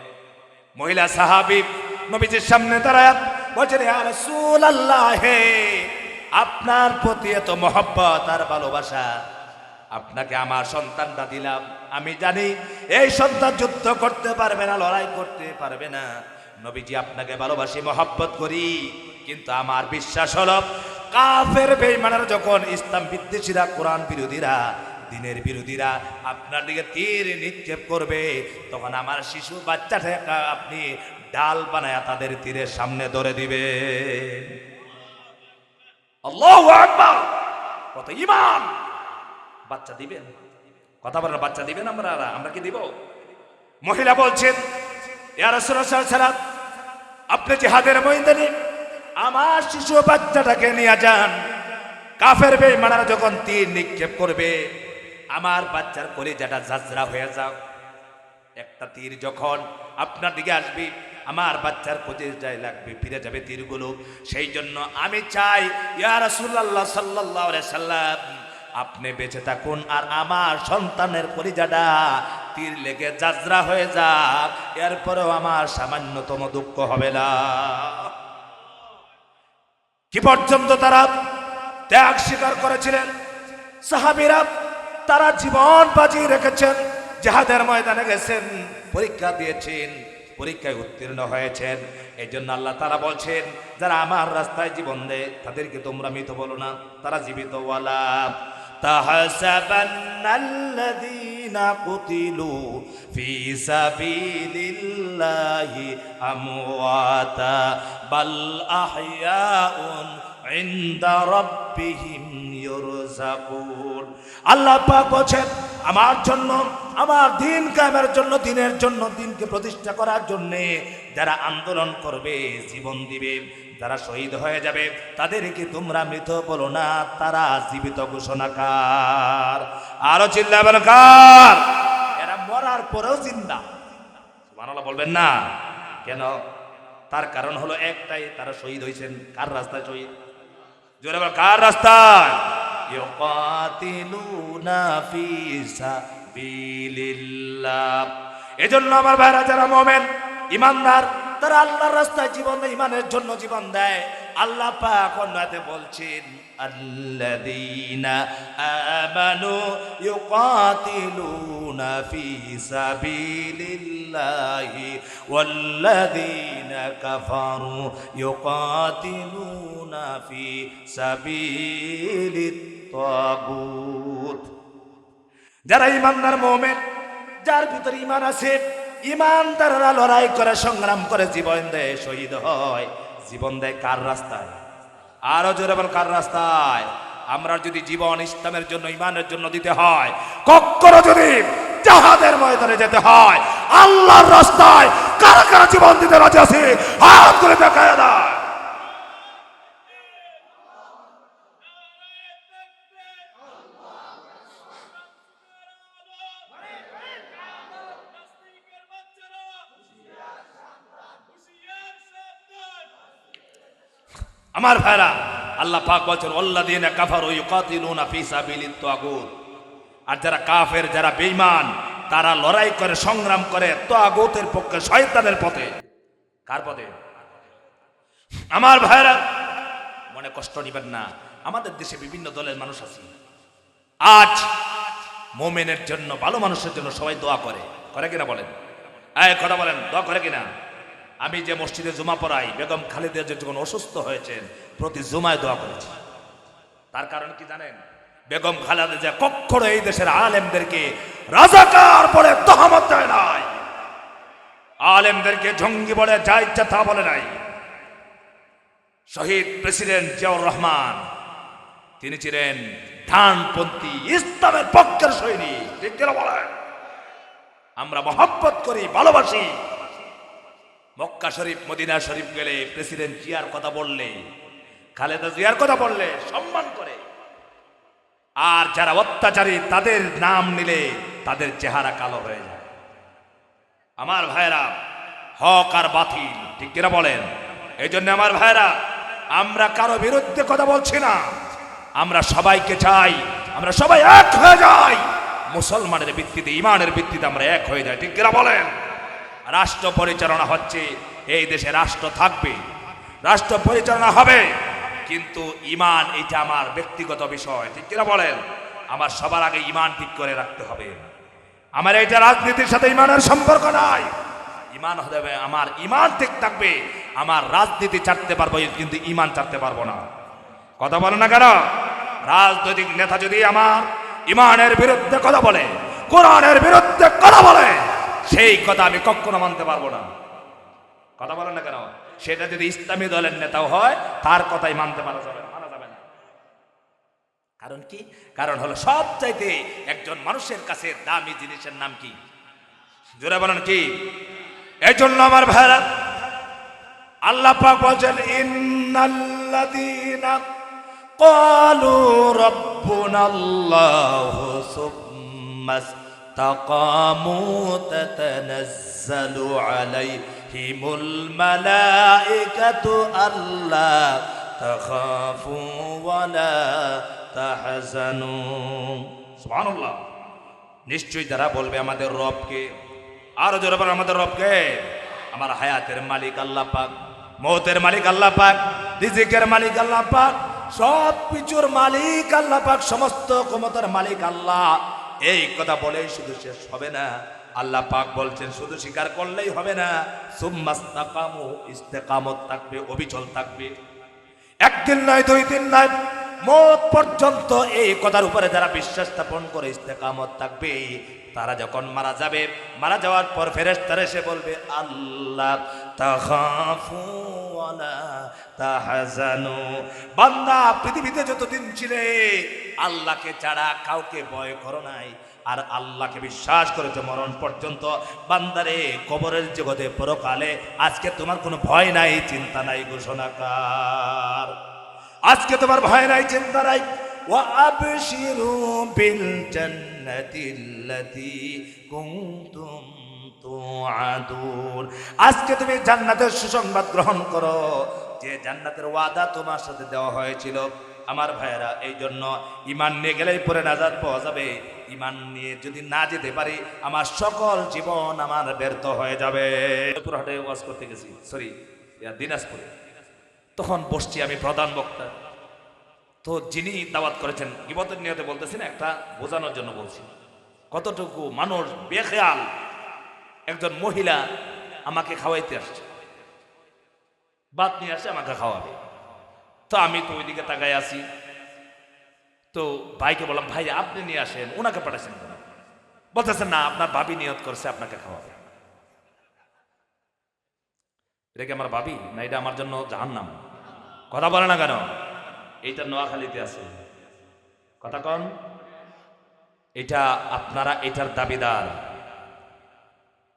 মহিলা সাহাবী নবীজির সামনে দাঁড়ায় বলছেন, ইয়া রাসূলুল্লাহ, আপনার প্রতি এত মহব্বত আর ভালোবাসা, আপনাকে আমার সন্তানটা দিলাম, আমি জানি এই সন্তান যুদ্ধ করতে পারবে না, লড়াই করতে পারবে না। নবীজি, আপনাকে ভালোবাসি, মহব্বত করি, কিন্তু আমার বিশ্বাস হলো কাফের বেঈমানরা যখন, ইসলাম বিদ্বেষীরা, কোরআন বিরোধীরা, দিনের বিরোধীরা আপনার দিকে তীর নিক্ষেপ করবে, তখন আমার শিশু বাচ্চাটা আপনি ডাল বানায়া তাদের তীরের সামনে ধরে দিবে। আল্লাহু আকবার! কত ঈমান! বাচ্চা দিবেন? কথা বলেন, বাচ্চা দিবেন? আমরা কি দিব? মহিলা বলছেন, ইয়া রাসূলুল্লাহ সাল্লাল্লাহু আলাইহি ওয়াসাল্লাম, আপনি জিহাদের ময়দানে আমার শিশু বাচ্চাটাকে নিয়ে যান। কাফের বেঈমানরা যখন তীর নিক্ষেপ করবে, আমার বাচ্চার কলিজাটা ঝাঁঝরা হয়ে যাও। একটা তীর যখন আপনার দিকে আসবে, আমার বাচ্চার কলিজায় লাগবে, ফিরে যাবে তীরগুলো। সেই জন্য আমি চাই, ইয়া রাসূলুল্লাহ সাল্লাল্লাহু আলাইহি সাল্লাম, আপনি বেঁচে থাকুন, আর আমার সন্তানের কলিজাটা তীর লেগে ঝাঁঝরা হয়ে যাক, এরপরেও আমার সামান্যতম দুঃখ হবে না। কি পর্যন্ত তারা ত্যাগ স্বীকার করেছিলেন সাহাবীরা, তারা জীবন বাজি রেখেছেন। জিহাদের ময়দানে গেছেন, পরীক্ষা দিয়েছেন, পরীক্ষায় উত্তীর্ণ হয়েছেন। এই জন্য আল্লাহ তাআলা বলছেন, যারা আমার রাস্তায় জীবন দেয় তাদেরকে তোমরা মৃত বলো না, তারা জীবিত। ওয়ালা তাহসাবান্নাল্লাযীনা কুতিলু ফি সাবিলিল্লাহি আমওয়াতা বাল আহইয়াউন ইনদা রাব্বিহিম ইউরযাকুন। আল্লাহ পাক বলেন, আমার জন্য, আমার দিন কায়েমের জন্য, দিনের জন্য, দিনকে প্রতিষ্ঠা করার জন্য যারা আন্দোলন করবে, জীবন দিবে, যারা শহীদ হয়ে যাবে তাদেরকে তোমরা মৃত বলো না, তারা জীবিত ঘোষণাকার। আরো চিল্লাবেন কার? এরা মরার পরেও জিন্দা। সুবহানাল্লাহ বলবেন না কেন? তার কারণ হলো একটাই, তারা শহীদ হয়েছেন। কার রাস্তায় শহীদ? জোরে বল, কার রাস্তায়? ইউকাতিলুনা ফি সাবিলিল্লাহ। এজন্য আমার ভাইরা যারা মুমিন ঈমানদার, তারা আল্লাহর রাস্তায় জীবন দেয়, ঈমানের জন্য জীবন দেয়। আল্লাহ পাক অন্যতে বলছেন, আল্লাযীনা আমানু ইউকাতিলুনা ফি সাবিলিল্লাহি ওয়াল্লাযীনা কাফারু ইউকাতিলুনা ফি সাবিলিত তাগুত। যারা ঈমানদার মুমিন, যার ভিতরে ঈমান আছে, ঈমানদাররা লড়াই করে, সংগ্রাম করে, জীবন দেয়, শহীদ হয়। জীবন দেয় কার রাস্তায়? আরো জোরে বল, কার রাস্তায়? আমরা যদি জীবন ইসলামের জন্য, ঈমানের জন্য দিতে হয়, কখনো যদি জিহাদের ময়দানে যেতে হয়, আল্লাহর রাস্তায় কারা কারা জীবন দিতে রাজি আছে? হাত করে দেখায় দাও। আমার ভাইরা, আল্লাহ পাক বলেন, আল্লাযীনা কাফারু ইউকাতিলুনা ফি সাবিলিত তাগুত। আর যারা কাফের, যারা বেঈমান, তারা লড়াই করে, সংগ্রাম করে তাগুতের পক্ষে, শয়তানের পথে। কার পথে? আমার ভাইরা, মনে কষ্ট নিবেন না। আমাদের দেশে বিভিন্ন দলের মানুষ আছে। আজ মুমিনের জন্য, ভালো মানুষের জন্য সবাই দোয়া করে, করে কিনা বলেন? এই কথা বলেন, দোয়া করে কিনা? আমি যে মসজিদে জুমা পড়াই, বেগম খালেদা যখন অসুস্থ হয়েছেন, প্রতি জুমায় দোয়া করেছি। তার কারণ কি জানেন? বেগম খালেদা জিয়া কখনো এই দেশের আলেমদেরকে রাজাকার বলে তহমত দেয় নাই, আলেমদেরকে জঙ্গি বলে যা ইচ্ছা তা বলে নাই। শহীদ প্রেসিডেন্ট জিয়াউর রহমান, তিনি ছিলেন ডানপন্থী, ইসলামের পক্ষের সৈনিক। ঠিক কিনা বলেন? আমরা মহব্বত করি, ভালোবাসি। মক্কা শরীফ, মদিনা শরীফ গেলে প্রেসিডেন্ট জিয়ার কথা বললে, খালেদা জিয়ার কথা বললে সম্মান করে। আর যারা অত্যাচারী, তাদের নাম নিলে তাদের চেহারা কালো হয়ে যায়। আমার ভাইরা, হক আর বাতিল, ঠিক কিনা বলেন? এই জন্য আমার ভাইরা, আমরা কারো বিরুদ্ধে কথা বলছি না, আমরা সবাইকে চাই, আমরা সবাই এক হয়ে যাই। মুসলমানের ভিত্তিতে, ঈমানের ভিত্তিতে আমরা এক হয়ে যাই। ঠিক কিনা বলেন? রাষ্ট্র পরিচালনা হচ্ছে, এই দেশে রাষ্ট্র থাকবে, রাষ্ট্র পরিচালনা হবে, কিন্তু ঈমান এটা আমার ব্যক্তিগত বিষয়। ঠিক কিনা বলেন? আমার সবার আগে ঈমান ঠিক করে রাখতে হবে। আমার এটা রাজনীতির সাথে ঈমানের সম্পর্ক নাই। ঈমান হবে, আমার ঈমান ঠিক থাকবে। আমার রাজনীতি ছাড়তে পারবো, কিন্তু ঈমান ছাড়তে পারবো না। কথা বলে না কেন? রাজনৈতিক নেতা যদি আমার ঈমানের বিরুদ্ধে কথা বলে, কোরআনের বিরুদ্ধে কথা বলে, সেই কথা আমি কখনো মানতে পারবো না। কথা বলেন না কেন? সেটা যদি ইসলামী দলের নেতাও হয়, তার কথাই মানতে পারা যাবে না, মানা যাবে না। কারণ কি? কারণ হলো সবচাইতে একজন মানুষের কাছে দামি জিনিসের নাম কি? জোরে বলেন কি? এই জন্য আমার ভাইরা, আল্লাহ পাক বলেন, ইন্নাল্লাযীনা ক্বালু রাব্বুনাল্লাহু সুম্মা ইসতাকামু তাতানাজ্জালু আলাইহিমুল মালাইকাতু আল্লা তাখাফু ওয়া লা তাহজানু। সুবহানাল্লাহ। নিশ্চয়ই যারা বলবে আমাদের রবকে, আরো জোরে বলেন আমাদের রবকে, আমার হায়াতের মালিক আল্লাহ পাক, মওতের মালিক আল্লাহ পাক, রিজিকের মালিক আল্লাহ পাক, সব কিছুর মালিক আল্লাহ পাক, সমস্ত ক্ষমতার মালিক আল্লাহ। এই কথা বলেই শুধু শেষ হবে না, আল্লাহ পাক বলছেন শুধু স্বীকার করলেই হবে না, সুম্মাস্তাকামু, ইস্তেকামত থাকবে, অবিচল থাকবে। একদিন নয়, 2 দিন নয়, মওত পর্যন্ত এই কথার উপরে যারা বিশ্বাস স্থাপন করে ইস্তেকামত থাকবে, তারা যখন মারা যাবে, মারা যাওয়ার পর ফেরেশতারা এসে বলবে আল্লাহ তাখাফু ওয়ালা তাহজানু, বান্দা পৃথিবীতে যতদিন ছিলে আল্লাহকে ছাড়া কাউকে ভয় করো নাই, আর আল্লাহকে বিশ্বাস করেছে মরণ পর্যন্ত। বান্দারে কবরের জগতে পরকালে আজকে তোমার কোনো ভয় নাই, চিন্তা নাই, ঘোষণাকার আজকে তোমার ভয় নাই, চিন্তা নাই। ওয়া আবশিরু বিল জান্নাতিল্লাতী কুনতুম তুআদুন, আজকে তুমি জান্নাতের সুসংবাদ গ্রহণ করো, যে জান্নাতের ওয়াদা তোমার সাথে দেওয়া হয়েছিল। আমার ভাইয়েরা, এই জন্য ঈমান নিয়ে গেলেই পরে নাজাত পাওয়া যাবে। ঈমান নিয়ে যদি না যেতে পারি, আমার সকল জীবন আমার ব্যর্থ হয়ে যাবে। পুরহাটে ওয়াজ করতে গেছি, দিনাজপুরে, তখন বসছি আমি প্রধান বক্তা। তো যিনি দাওয়াত করেছেন, গীবতের নিয়তে বলতেছি না, একটা বোঝানোর জন্য বলছি, কতটুকু মানুষ বেখেয়াল। একজন মহিলা আমাকে খাওয়াইতে আসছে, ভাত নিয়ে আসে আমাকে খাওয়াবে। তো আমি তো ওইদিকে তাকায় আছি। তো ভাইকে বললাম, ভাই আপনি নিয়ে আসেন, ওনাকে পাঠাচ্ছেন কেন? বলতেছেন না, আপনার ভাবি নিয়ত করছে আপনাকে খাওয়াবে। এটা কি আমার ভাবি না এটা আমার জন্য জাহান্নাম? কথা বলে না কেন? এইটা নোয়াখালীতে আছে, কথা কন। এটা আপনারা এটার দাবিদার।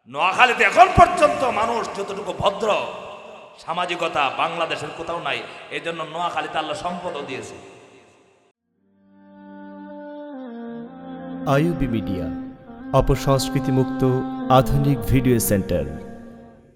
নোয়াখালীতে এখন পর্যন্ত মানুষ যতটুকু ভদ্র, সামাজিকতা বাংলাদেশের কোথাও নাই। এই জন্য নোয়াখালীতে আল্লাহ সম্পদও দিয়েছে। আইইউবি মিডিয়া, অপসংস্কৃতি মুক্ত আধুনিক ভিডিও সেন্টার।